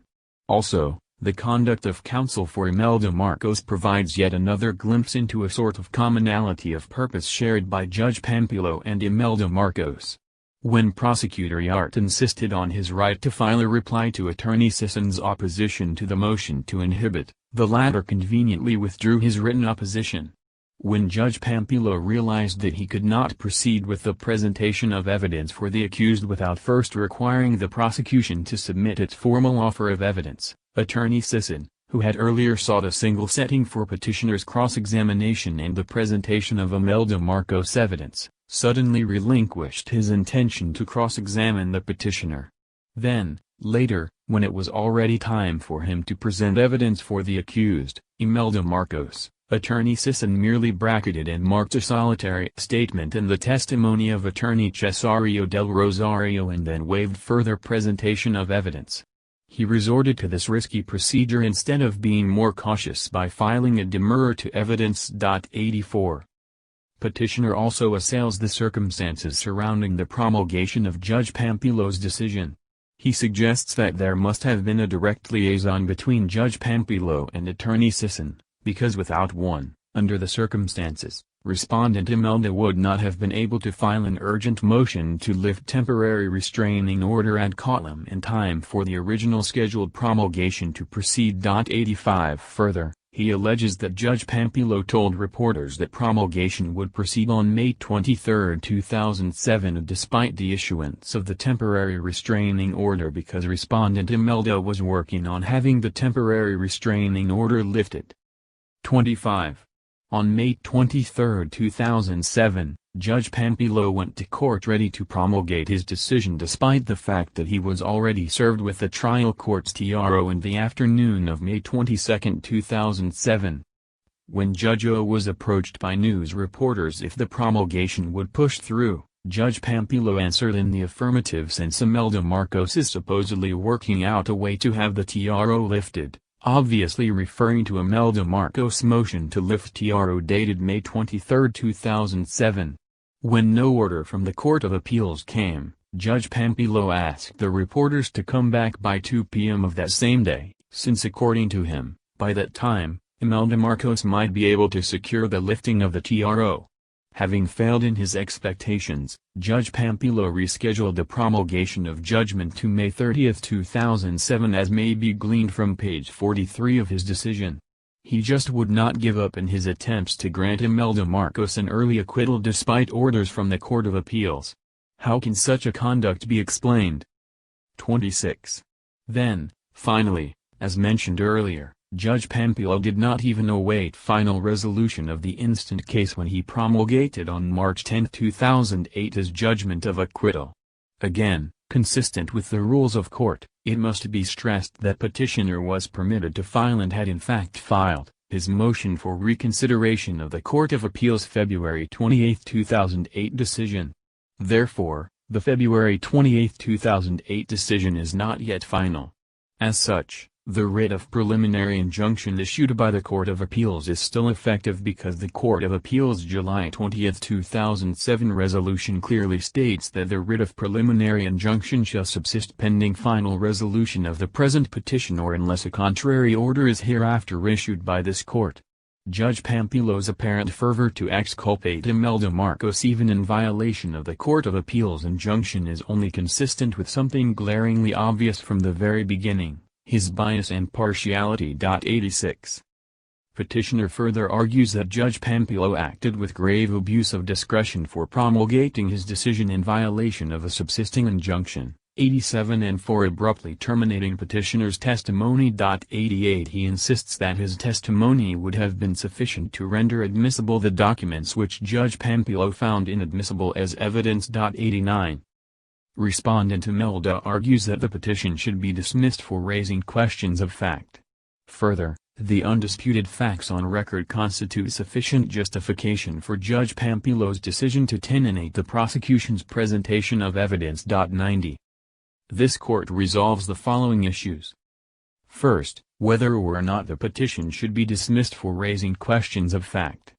Also, the conduct of counsel for Imelda Marcos provides yet another glimpse into a sort of commonality of purpose shared by Judge Pampillo and Imelda Marcos. When Prosecutor Yard insisted on his right to file a reply to Attorney Sisson's opposition to the motion to inhibit, the latter conveniently withdrew his written opposition. When Judge Pampillo realized that he could not proceed with the presentation of evidence for the accused without first requiring the prosecution to submit its formal offer of evidence, Attorney Sisson, who had earlier sought a single setting for petitioner's cross-examination and the presentation of Imelda Marcos' evidence, suddenly relinquished his intention to cross-examine the petitioner. Then, later, when it was already time for him to present evidence for the accused, Imelda Marcos, Attorney Sisson merely bracketed and marked a solitary statement in the testimony of Attorney Cesario del Rosario and then waived further presentation of evidence. He resorted to this risky procedure instead of being more cautious by filing a demurrer to evidence. 84. Petitioner also assails the circumstances surrounding the promulgation of Judge Pampillo's decision. He suggests that there must have been a direct liaison between Judge Pampillo and Attorney Sisson, because without one, under the circumstances, Respondent Imelda would not have been able to file an urgent motion to lift temporary restraining order ad coelum in time for the original scheduled promulgation to proceed. 85 Further, he alleges that Judge Pampillo told reporters that promulgation would proceed on May 23, 2007 despite the issuance of the temporary restraining order because Respondent Imelda was working on having the temporary restraining order lifted. 25. On May 23, 2007, Judge Pampillo went to court ready to promulgate his decision despite the fact that he was already served with the trial court's TRO in the afternoon of May 22, 2007. When Judge O was approached by news reporters if the promulgation would push through, Judge Pampillo answered in the affirmative since Imelda Marcos is supposedly working out a way to have the TRO lifted, obviously referring to Imelda Marcos' motion to lift TRO dated May 23, 2007. When no order from the Court of Appeals came, Judge Pampillo asked the reporters to come back by 2 p.m. of that same day, since according to him, by that time, Imelda Marcos might be able to secure the lifting of the TRO. Having failed in his expectations, Judge Pampillo rescheduled the promulgation of judgment to May 30, 2007 as may be gleaned from page 43 of his decision. He just would not give up in his attempts to grant Imelda Marcos an early acquittal despite orders from the Court of Appeals. How can such a conduct be explained? 26. Then, finally, as mentioned earlier, Judge Pampilo did not even await final resolution of the instant case when he promulgated on March 10, 2008 his judgment of acquittal. Again, consistent with the rules of court, it must be stressed that petitioner was permitted to file and had in fact filed his motion for reconsideration of the Court of Appeals February 28, 2008 decision. Therefore, the February 28, 2008 decision is not yet final. As such, the writ of preliminary injunction issued by the Court of Appeals is still effective because the Court of Appeals' July 20, 2007 resolution clearly states that the writ of preliminary injunction shall subsist pending final resolution of the present petition or unless a contrary order is hereafter issued by this court. Judge Pampilo's apparent fervor to exculpate Imelda Marcos even in violation of the Court of Appeals injunction is only consistent with something glaringly obvious from the very beginning: his bias and partiality. 86. Petitioner further argues that Judge Pampilo acted with grave abuse of discretion for promulgating his decision in violation of a subsisting injunction. 87 and for abruptly terminating petitioner's testimony. 88 He insists that his testimony would have been sufficient to render admissible the documents which Judge Pampilo found inadmissible as evidence. 89. Respondent Imelda argues that the petition should be dismissed for raising questions of fact. Further, the undisputed facts on record constitute sufficient justification for Judge Pampilo's decision to terminate the prosecution's presentation of evidence. 90. This court resolves the following issues. First, whether or not the petition should be dismissed for raising questions of fact.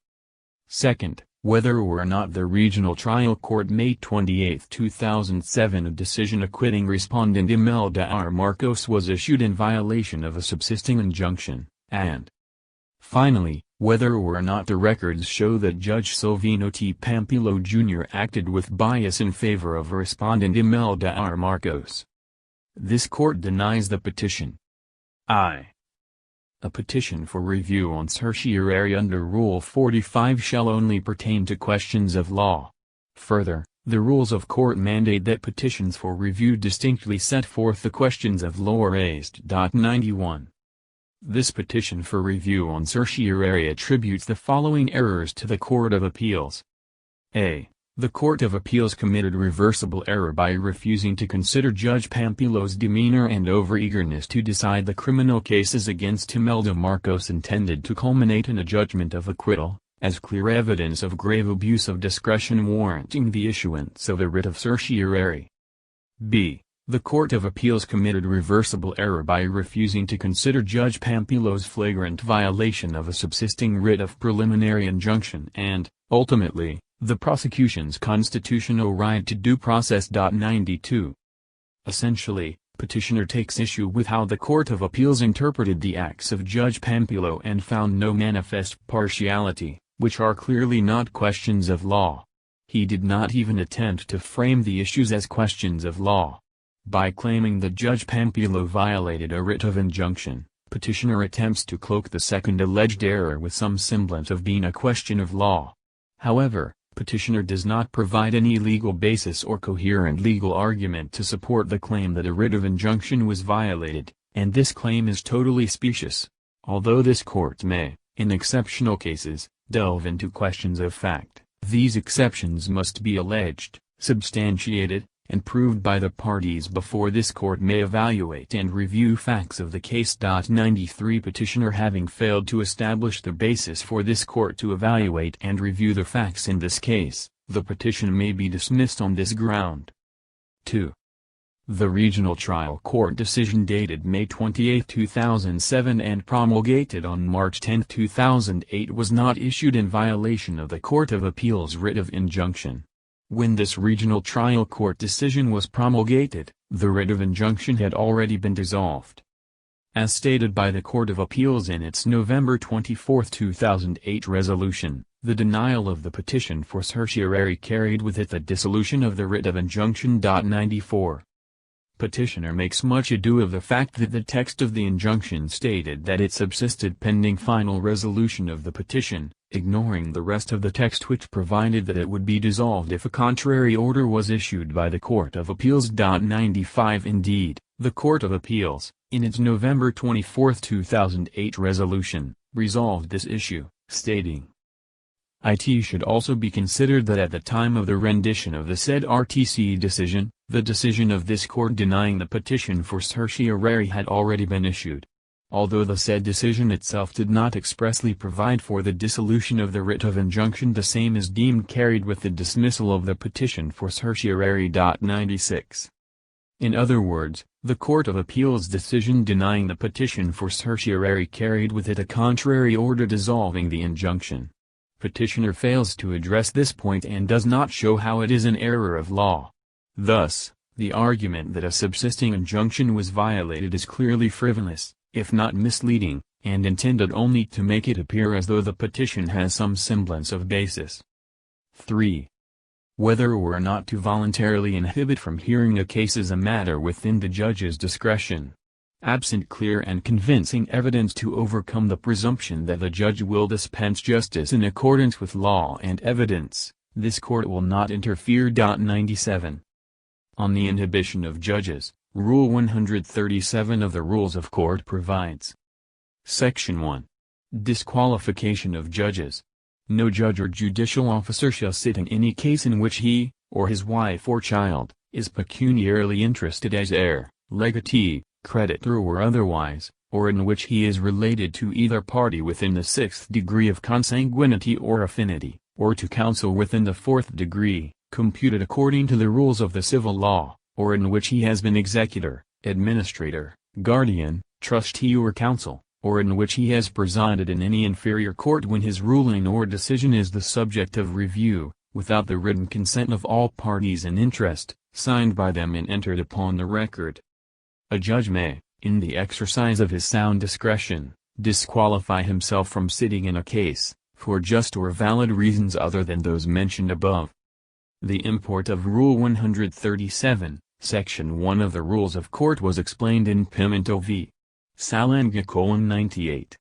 Second, whether or not the Regional Trial Court May 28, 2007 a decision acquitting respondent Imelda R. Marcos was issued in violation of a subsisting injunction, and finally, whether or not the records show that Judge Silvino T. Pampilo Jr. acted with bias in favor of respondent Imelda R. Marcos. This court denies the petition. I. A petition for review on certiorari under Rule 45 shall only pertain to questions of law. Further, the rules of court mandate that petitions for review distinctly set forth the questions of law raised. 91. This petition for review on certiorari attributes the following errors to the Court of Appeals. A. The Court of Appeals committed reversible error by refusing to consider Judge Pampilo's demeanor and overeagerness to decide the criminal cases against Imelda Marcos intended to culminate in a judgment of acquittal, as clear evidence of grave abuse of discretion warranting the issuance of a writ of certiorari. B. The Court of Appeals committed reversible error by refusing to consider Judge Pampilo's flagrant violation of a subsisting writ of preliminary injunction and, ultimately, the prosecution's constitutional right to due process. 92. Essentially, petitioner takes issue with how the Court of Appeals interpreted the acts of Judge Pampilo and found no manifest partiality, which are clearly not questions of law. He did not even attempt to frame the issues as questions of law. By claiming that Judge Pampilo violated a writ of injunction, petitioner attempts to cloak the second alleged error with some semblance of being a question of law. However, petitioner does not provide any legal basis or coherent legal argument to support the claim that a writ of injunction was violated, and this claim is totally specious. Although this court may, in exceptional cases, delve into questions of fact, these exceptions must be alleged, substantiated, and proved by the parties before this court may evaluate and review facts of the case. 93 Petitioner having failed to establish the basis for this court to evaluate and review the facts in this case, the petition may be dismissed on this ground. 2. The Regional Trial Court decision dated May 28, 2007 and promulgated on March 10, 2008 was not issued in violation of the Court of Appeals writ of injunction. When this Regional Trial Court decision was promulgated, the writ of injunction had already been dissolved. As stated by the Court of Appeals in its November 24, 2008 resolution, the denial of the petition for certiorari carried with it the dissolution of the writ of injunction. 94. Petitioner makes much ado of the fact that the text of the injunction stated that it subsisted pending final resolution of the petition, ignoring the rest of the text which provided that it would be dissolved if a contrary order was issued by the Court of Appeals. 95 Indeed, The Court of Appeals, in its November 24, 2008 resolution, resolved this issue, stating, "It should also be considered that at the time of the rendition of the said RTC decision, the decision of this court denying the petition for certiorari had already been issued. Although the said decision itself did not expressly provide for the dissolution of the writ of injunction, the same is deemed carried with the dismissal of the petition for certiorari. 96. In other words, the Court of Appeals' decision denying the petition for certiorari carried with it a contrary order dissolving the injunction. Petitioner fails to address this point and does not show how it is an error of law. Thus, the argument that a subsisting injunction was violated is clearly frivolous, if not misleading, and intended only to make it appear as though the petition has some semblance of basis. 3. Whether or not to voluntarily inhibit from hearing a case is a matter within the judge's discretion. Absent clear and convincing evidence to overcome the presumption that the judge will dispense justice in accordance with law and evidence, this court will not interfere. 97. On the inhibition of judges, Rule 137 of the Rules of Court provides. Section 1. Disqualification of judges. No judge or judicial officer shall sit in any case in which he, or his wife or child, is pecuniarily interested as heir, legatee, creditor or otherwise, or in which he is related to either party within the sixth degree of consanguinity or affinity, or to counsel within the fourth degree, computed according to the rules of the civil law, or in which he has been executor, administrator, guardian, trustee or counsel, or in which he has presided in any inferior court when his ruling or decision is the subject of review, without the written consent of all parties in interest, signed by them and entered upon the record. A judge may, in the exercise of his sound discretion, disqualify himself from sitting in a case, for just or valid reasons other than those mentioned above. The import of Rule 137, Section 1 of the Rules of Court was explained in Pimento v. Salanga: 98.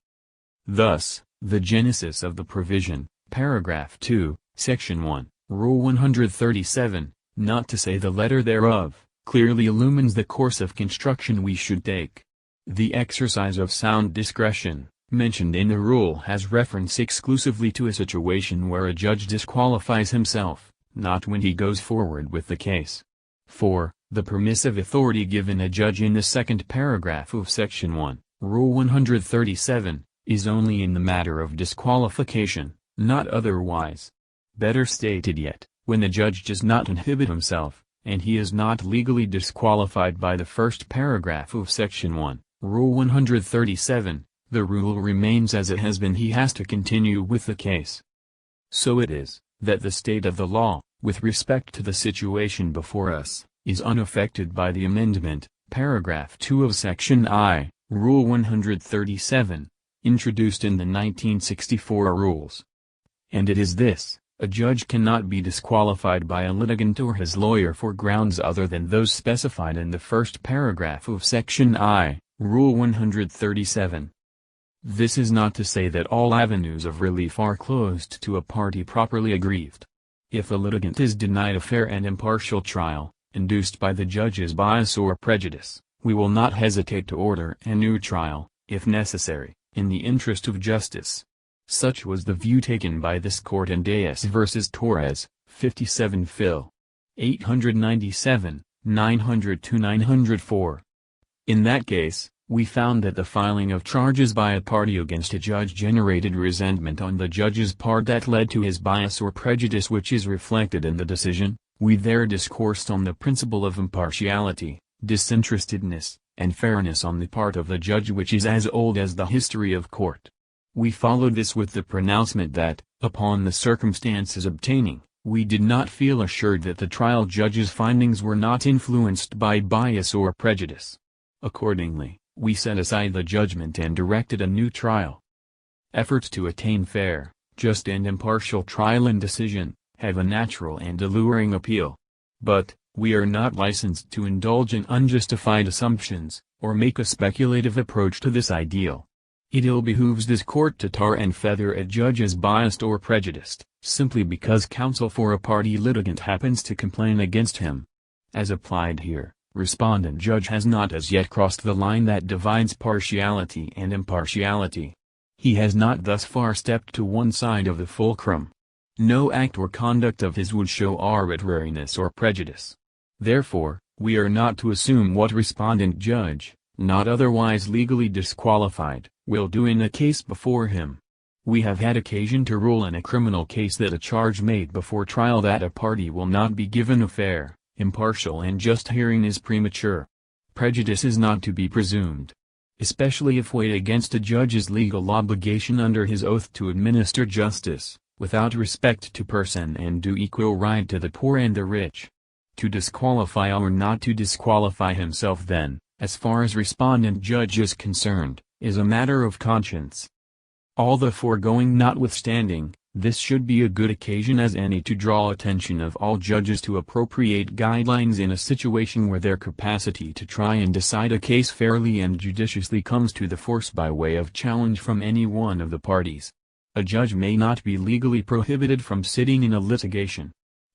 Thus, the genesis of the provision, paragraph 2, Section 1, Rule 137, not to say the letter thereof, clearly illumines the course of construction we should take. The exercise of sound discretion, mentioned in the rule, has reference exclusively to a situation where a judge disqualifies himself, not when he goes forward with the case. 4. The permissive authority given a judge in the second paragraph of Section 1, Rule 137, is only in the matter of disqualification, not otherwise. Better stated yet, when the judge does not inhibit himself, and he is not legally disqualified by the first paragraph of Section 1, Rule 137, the rule remains as it has been: he has to continue with the case. So it is, that the state of the law, with respect to the situation before us, is unaffected by the amendment, paragraph 2 of Section I, Rule 137, introduced in the 1964 rules. And it is this: a judge cannot be disqualified by a litigant or his lawyer for grounds other than those specified in the first paragraph of Section I, Rule 137. This is not to say that all avenues of relief are closed to a party properly aggrieved. If a litigant is denied a fair and impartial trial, induced by the judge's bias or prejudice, we will not hesitate to order a new trial, if necessary, in the interest of justice. Such was the view taken by this court in Diaz v. Torres, 57 Phil. 897, 900-904. In that case, we found that the filing of charges by a party against a judge generated resentment on the judge's part that led to his bias or prejudice, which is reflected in the decision. We there discoursed on the principle of impartiality, disinterestedness, and fairness on the part of the judge, which is as old as the history of court. We followed this with the pronouncement that, upon the circumstances obtaining, we did not feel assured that the trial judge's findings were not influenced by bias or prejudice. Accordingly, we set aside the judgment and directed a new trial. Efforts to attain fair, just and impartial trial and decision, have a natural and alluring appeal. But, we are not licensed to indulge in unjustified assumptions, or make a speculative approach to this ideal. It ill behooves this court to tar and feather a judge as biased or prejudiced, simply because counsel for a party litigant happens to complain against him. As applied here, Respondent judge has not as yet crossed the line that divides partiality and impartiality. He has not thus far stepped to one side of the fulcrum. No act or conduct of his would show arbitrariness or prejudice. Therefore, we are not to assume what respondent judge, not otherwise legally disqualified, will do in a case before him. We have had occasion to rule in a criminal case that a charge made before trial that a party will not be given a fair, impartial and just hearing is premature. Prejudice is not to be presumed, especially if weighed against a judge's legal obligation under his oath to administer justice, without respect to person and do equal right to the poor and the rich. To disqualify or not to disqualify himself then, as far as respondent judge is concerned, is a matter of conscience. All the foregoing notwithstanding, this should be a good occasion as any to draw attention of all judges to appropriate guidelines in a situation where their capacity to try and decide a case fairly and judiciously comes to the force by way of challenge from any one of the parties. A judge may not be legally prohibited from sitting in a litigation.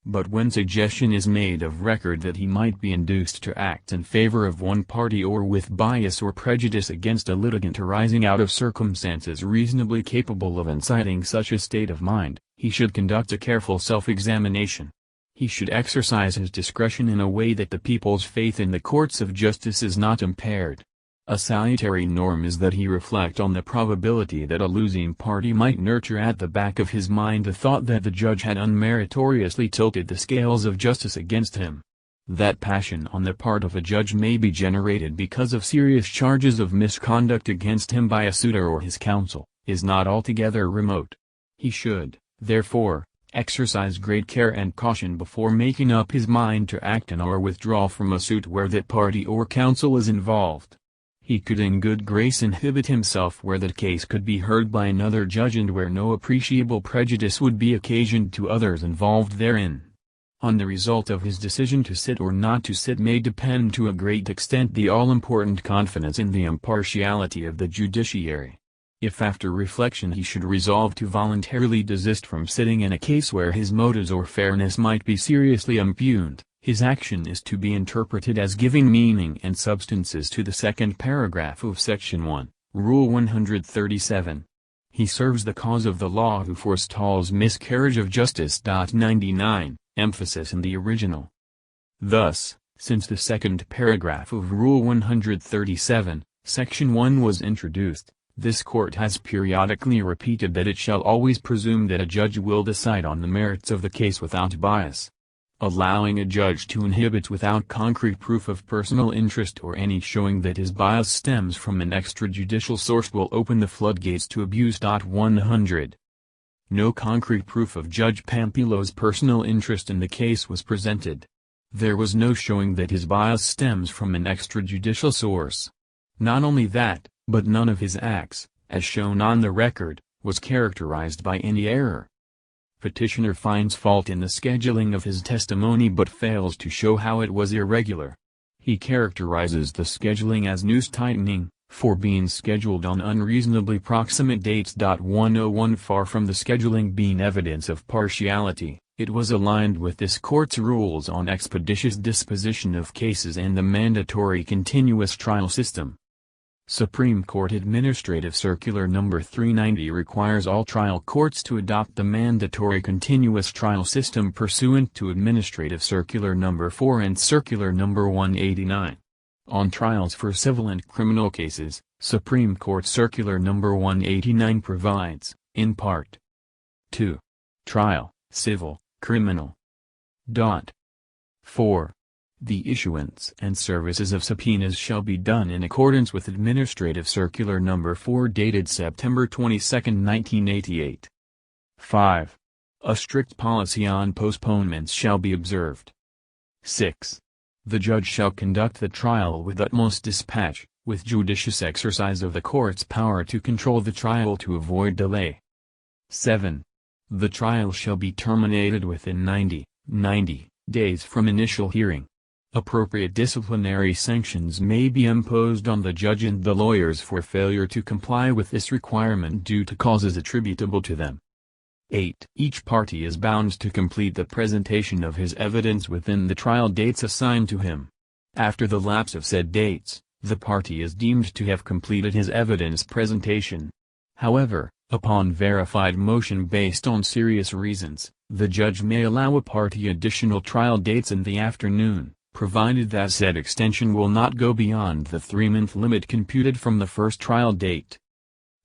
But when suggestion is made of record that he might be induced to act in favor of one party or with bias or prejudice against a litigant arising out of circumstances reasonably capable of inciting such a state of mind, he should conduct a careful self-examination. He should exercise his discretion in a way that the people's faith in the courts of justice is not impaired. A salutary norm is that he reflect on the probability that a losing party might nurture at the back of his mind the thought that the judge had unmeritoriously tilted the scales of justice against him. That passion on the part of a judge may be generated because of serious charges of misconduct against him by a suitor or his counsel, is not altogether remote. He should, therefore, exercise great care and caution before making up his mind to act in or withdraw from a suit where that party or counsel is involved. He could in good grace inhibit himself where the case could be heard by another judge and where no appreciable prejudice would be occasioned to others involved therein. On the result of his decision to sit or not to sit may depend to a great extent the all-important confidence in the impartiality of the judiciary. If after reflection he should resolve to voluntarily desist from sitting in a case where his motives or fairness might be seriously impugned, his action is to be interpreted as giving meaning and substances to the second paragraph of Section 1, Rule 137. He serves the cause of the law who forestalls miscarriage of justice. 99, emphasis in the original. Thus, since the second paragraph of Rule 137, Section 1 was introduced, this court has periodically repeated that it shall always presume that a judge will decide on the merits of the case without bias. Allowing a judge to inhibit without concrete proof of personal interest or any showing that his bias stems from an extrajudicial source will open the floodgates to abuse. 100. No concrete proof of Judge Pampilo's personal interest in the case was presented. There was no showing that his bias stems from an extrajudicial source. Not only that, but none of his acts, as shown on the record, was characterized by any error. Petitioner finds fault in the scheduling of his testimony but fails to show how it was irregular. He characterizes the scheduling as news-tightening, for being scheduled on unreasonably proximate dates. 101 Far from the scheduling being evidence of partiality, it was aligned with this court's rules on expeditious disposition of cases and the mandatory continuous trial system. Supreme Court Administrative Circular No. 390 requires all trial courts to adopt the mandatory continuous trial system pursuant to Administrative Circular No. 4 and Circular No. 189. On trials for civil and criminal cases, Supreme Court Circular No. 189 provides, in Part 2. Trial, civil, criminal. 4. The issuance and services of subpoenas shall be done in accordance with Administrative Circular No. 4 dated September 22, 1988. 5. A strict policy on postponements shall be observed. 6. The judge shall conduct the trial with utmost dispatch, with judicious exercise of the court's power to control the trial to avoid delay. 7. The trial shall be terminated within 90 days from initial hearing. Appropriate disciplinary sanctions may be imposed on the judge and the lawyers for failure to comply with this requirement due to causes attributable to them. 8. Each party is bound to complete the presentation of his evidence within the trial dates assigned to him. After the lapse of said dates, the party is deemed to have completed his evidence presentation. However, upon verified motion based on serious reasons, the judge may allow a party additional trial dates in the afternoon, provided that said extension will not go beyond the 3-month limit computed from the first trial date.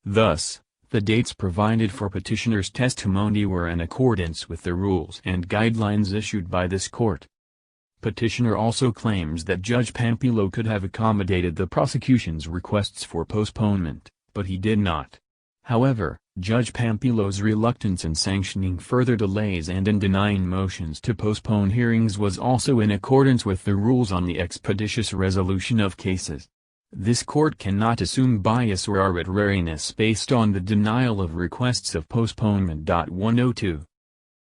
Thus, the dates provided for petitioner's testimony were in accordance with the rules and guidelines issued by this court. Petitioner also claims that Judge Pampilo could have accommodated the prosecution's requests for postponement, but he did not. However, Judge Pampilo's reluctance in sanctioning further delays and in denying motions to postpone hearings was also in accordance with the rules on the expeditious resolution of cases. This court cannot assume bias or arbitrariness based on the denial of requests of postponement. 102.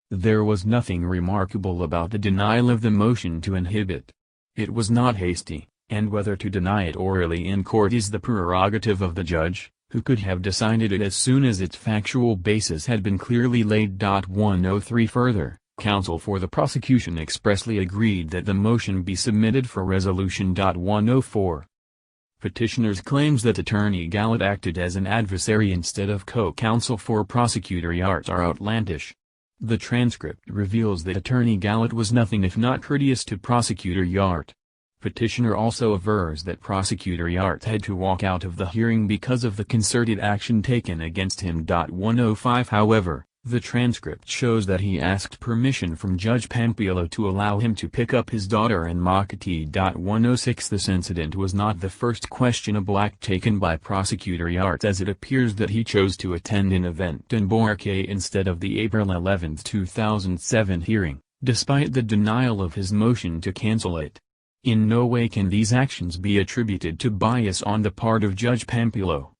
There was nothing remarkable about the denial of the motion to inhibit. It was not hasty, and whether to deny it orally in court is the prerogative of the judge, who could have decided it as soon as its factual basis had been clearly laid. 103 Further, counsel for the prosecution expressly agreed that the motion be submitted for resolution. 104. Petitioner's claims that Attorney Gallant acted as an adversary instead of co-counsel for Prosecutor Yart are outlandish. The transcript reveals that Attorney Gallant was nothing if not courteous to Prosecutor Yart. Petitioner also avers that Prosecutor Yart had to walk out of the hearing because of the concerted action taken against him. 105 However, the transcript shows that he asked permission from Judge Pampilo to allow him to pick up his daughter in Makati. 106 This incident was not the first questionable act taken by Prosecutor Yart, as it appears that he chose to attend an event in Boracay instead of the April 11, 2007 hearing, despite the denial of his motion to cancel it. In no way can these actions be attributed to bias on the part of Judge Pampilo.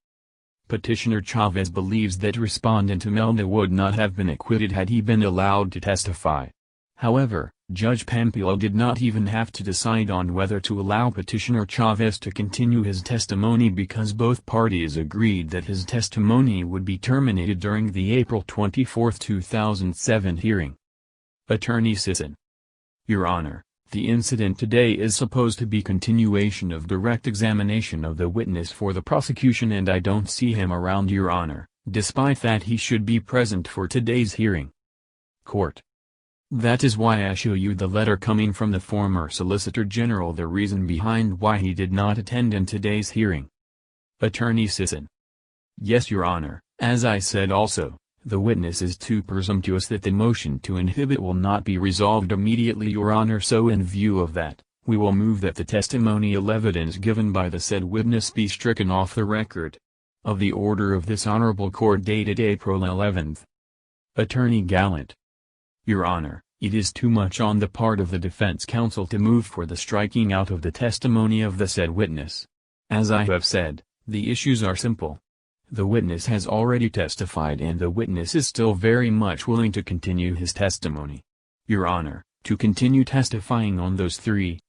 Petitioner Chavez believes that Respondent Imelda would not have been acquitted had he been allowed to testify. However, Judge Pampilo did not even have to decide on whether to allow Petitioner Chavez to continue his testimony because both parties agreed that his testimony would be terminated during the April 24, 2007 hearing. Attorney Sisson: Your Honor, the incident today is supposed to be continuation of direct examination of the witness for the prosecution, and I don't see him around, Your Honor, despite that he should be present for today's hearing. Court: That is why I show you the letter coming from the former Solicitor General, the reason behind why he did not attend in today's hearing. Attorney Sisson: Yes, Your Honor, as I said also, the witness is too presumptuous that the motion to inhibit will not be resolved immediately, Your Honor, so in view of that, we will move that the testimonial evidence given by the said witness be stricken off the record. Of the order of this honorable court dated April 11. Attorney Gallant: Your Honor, it is too much on the part of the defense counsel to move for the striking out of the testimony of the said witness. As I have said, the issues are simple. The witness has already testified and the witness is still very much willing to continue his testimony. Your Honor, to continue testifying on those three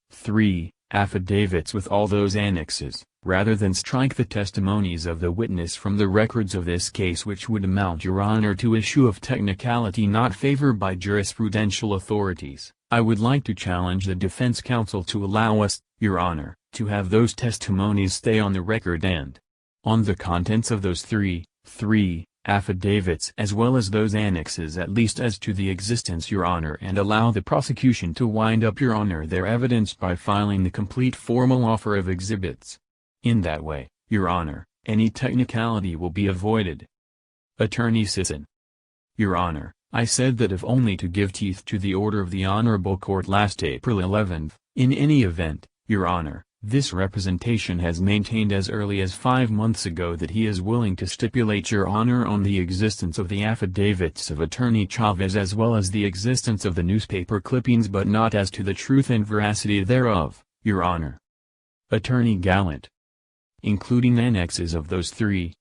affidavits with all those annexes, rather than strike the testimonies of the witness from the records of this case, which would amount, Your Honor, to issue of technicality not favored by jurisprudential authorities, I would like to challenge the defense counsel to allow us, Your Honor, to have those testimonies stay on the record and on the contents of those three affidavits as well as those annexes, at least as to the existence, Your Honor, and allow the prosecution to wind up, Your Honor, their evidence by filing the complete formal offer of exhibits. In that way, Your Honor, any technicality will be avoided. Attorney Sisson: Your Honor, I said that if only to give teeth to the order of the Honorable Court last April 11, in any event, Your Honor, this representation has maintained as early as 5 months ago that he is willing to stipulate, Your Honor, on the existence of the affidavits of Attorney Chavez as well as the existence of the newspaper clippings, but not as to the truth and veracity thereof, Your Honor. Attorney Gallant: Including annexes of those three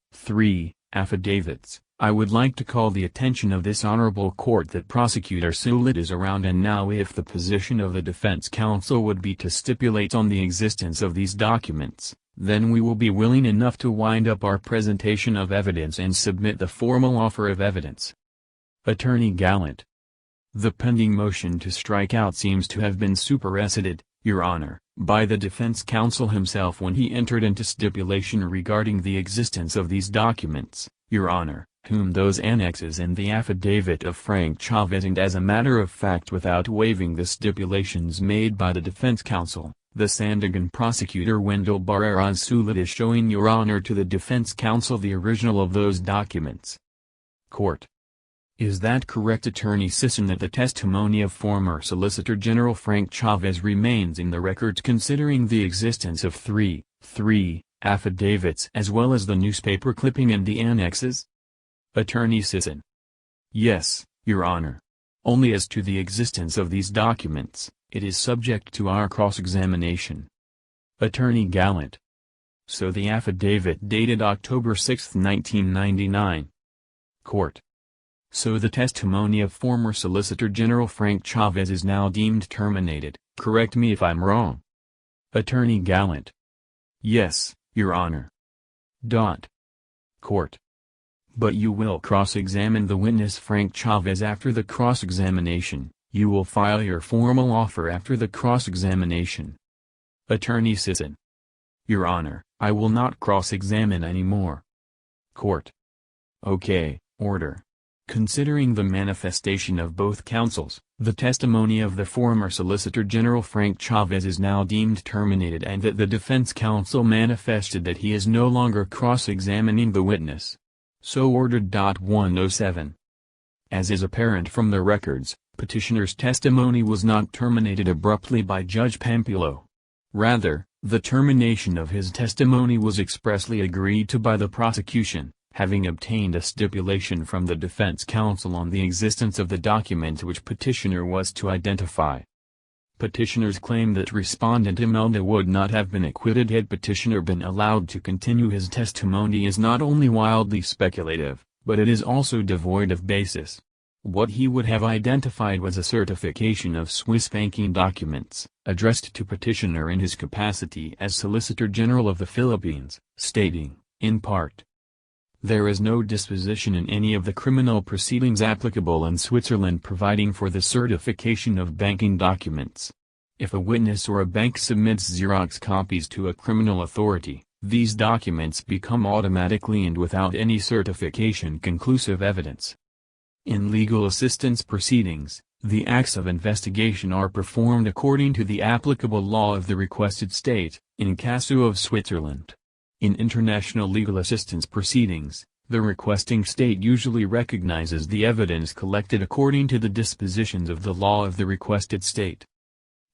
affidavits, I would like to call the attention of this honorable court that Prosecutor Sulit is around, and now if the position of the defense counsel would be to stipulate on the existence of these documents, then we will be willing enough to wind up our presentation of evidence and submit the formal offer of evidence. Attorney Gallant: The pending motion to strike out seems to have been superseded, Your Honor, by the defense counsel himself when he entered into stipulation regarding the existence of these documents, Your Honor, whom those annexes and the affidavit of Frank Chavez, and as a matter of fact without waiving the stipulations made by the defense counsel, the Sandigan prosecutor Wendell Barreras Sulit is showing Your Honor to the defense counsel the original of those documents. Court. Is that correct, Attorney Sisson, that the testimony of former Solicitor General Frank Chavez remains in the records considering the existence of three affidavits as well as the newspaper clipping and the annexes? Attorney Sisson. Yes, Your Honor. Only as to the existence of these documents, it is subject to our cross-examination. Attorney Gallant. So the affidavit dated October 6, 1999. Court. So the testimony of former Solicitor General Frank Chavez is now deemed terminated, correct me if I'm wrong. Attorney Gallant. Yes, Your Honor. Court. But you will cross-examine the witness Frank Chavez after the cross-examination. You will file your formal offer after the cross-examination. Attorney Sisson. Your Honor, I will not cross-examine anymore. Court. Okay, order. Considering the manifestation of both counsels, the testimony of the former Solicitor General Frank Chavez is now deemed terminated and that the defense counsel manifested that he is no longer cross-examining the witness. So ordered. 107. As is apparent from the records, petitioner's testimony was not terminated abruptly by Judge Pampillo. Rather, the termination of his testimony was expressly agreed to by the prosecution, having obtained a stipulation from the defense counsel on the existence of the document which petitioner was to identify. Petitioner's claim that respondent Imelda would not have been acquitted had petitioner been allowed to continue his testimony is not only wildly speculative, but it is also devoid of basis. What he would have identified was a certification of Swiss banking documents, addressed to petitioner in his capacity as Solicitor General of the Philippines, stating, in part, there is no disposition in any of the criminal proceedings applicable in Switzerland providing for the certification of banking documents. If a witness or a bank submits Xerox copies to a criminal authority, these documents become automatically and without any certification conclusive evidence. In legal assistance proceedings, the acts of investigation are performed according to the applicable law of the requested state, in casu of Switzerland. In international legal assistance proceedings, the requesting state usually recognizes the evidence collected according to the dispositions of the law of the requested state.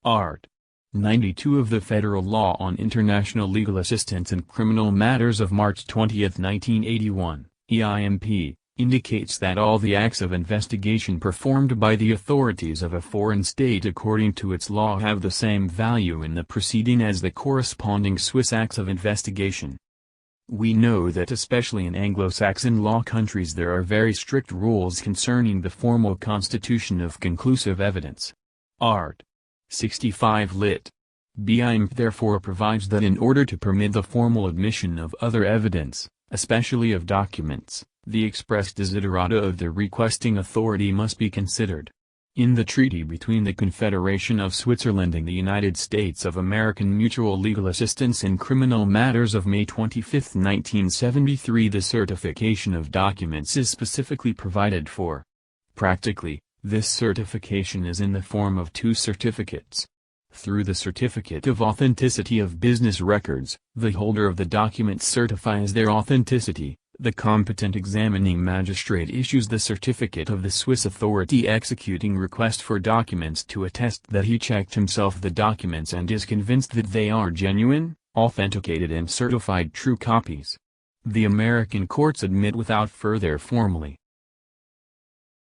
Art. 92 of the Federal Law on International Legal Assistance in Criminal Matters of March 20, 1981, EIMP, indicates that all the acts of investigation performed by the authorities of a foreign state according to its law have the same value in the proceeding as the corresponding Swiss acts of investigation. We know that especially in Anglo-Saxon law countries there are very strict rules concerning the formal constitution of conclusive evidence. Art. 65 lit. BIMP therefore provides that in order to permit the formal admission of other evidence, especially of documents, the express desiderata of the requesting authority must be considered. In the treaty between the Confederation of Switzerland and the United States of American Mutual Legal Assistance in Criminal Matters of May 25, 1973, the certification of documents is specifically provided for. Practically, this certification is in the form of two certificates. Through the Certificate of Authenticity of Business Records, the holder of the document certifies their authenticity. The competent examining magistrate issues the certificate of the Swiss authority executing request for documents to attest that he checked himself the documents and is convinced that they are genuine, authenticated and certified true copies. The American courts admit without further formally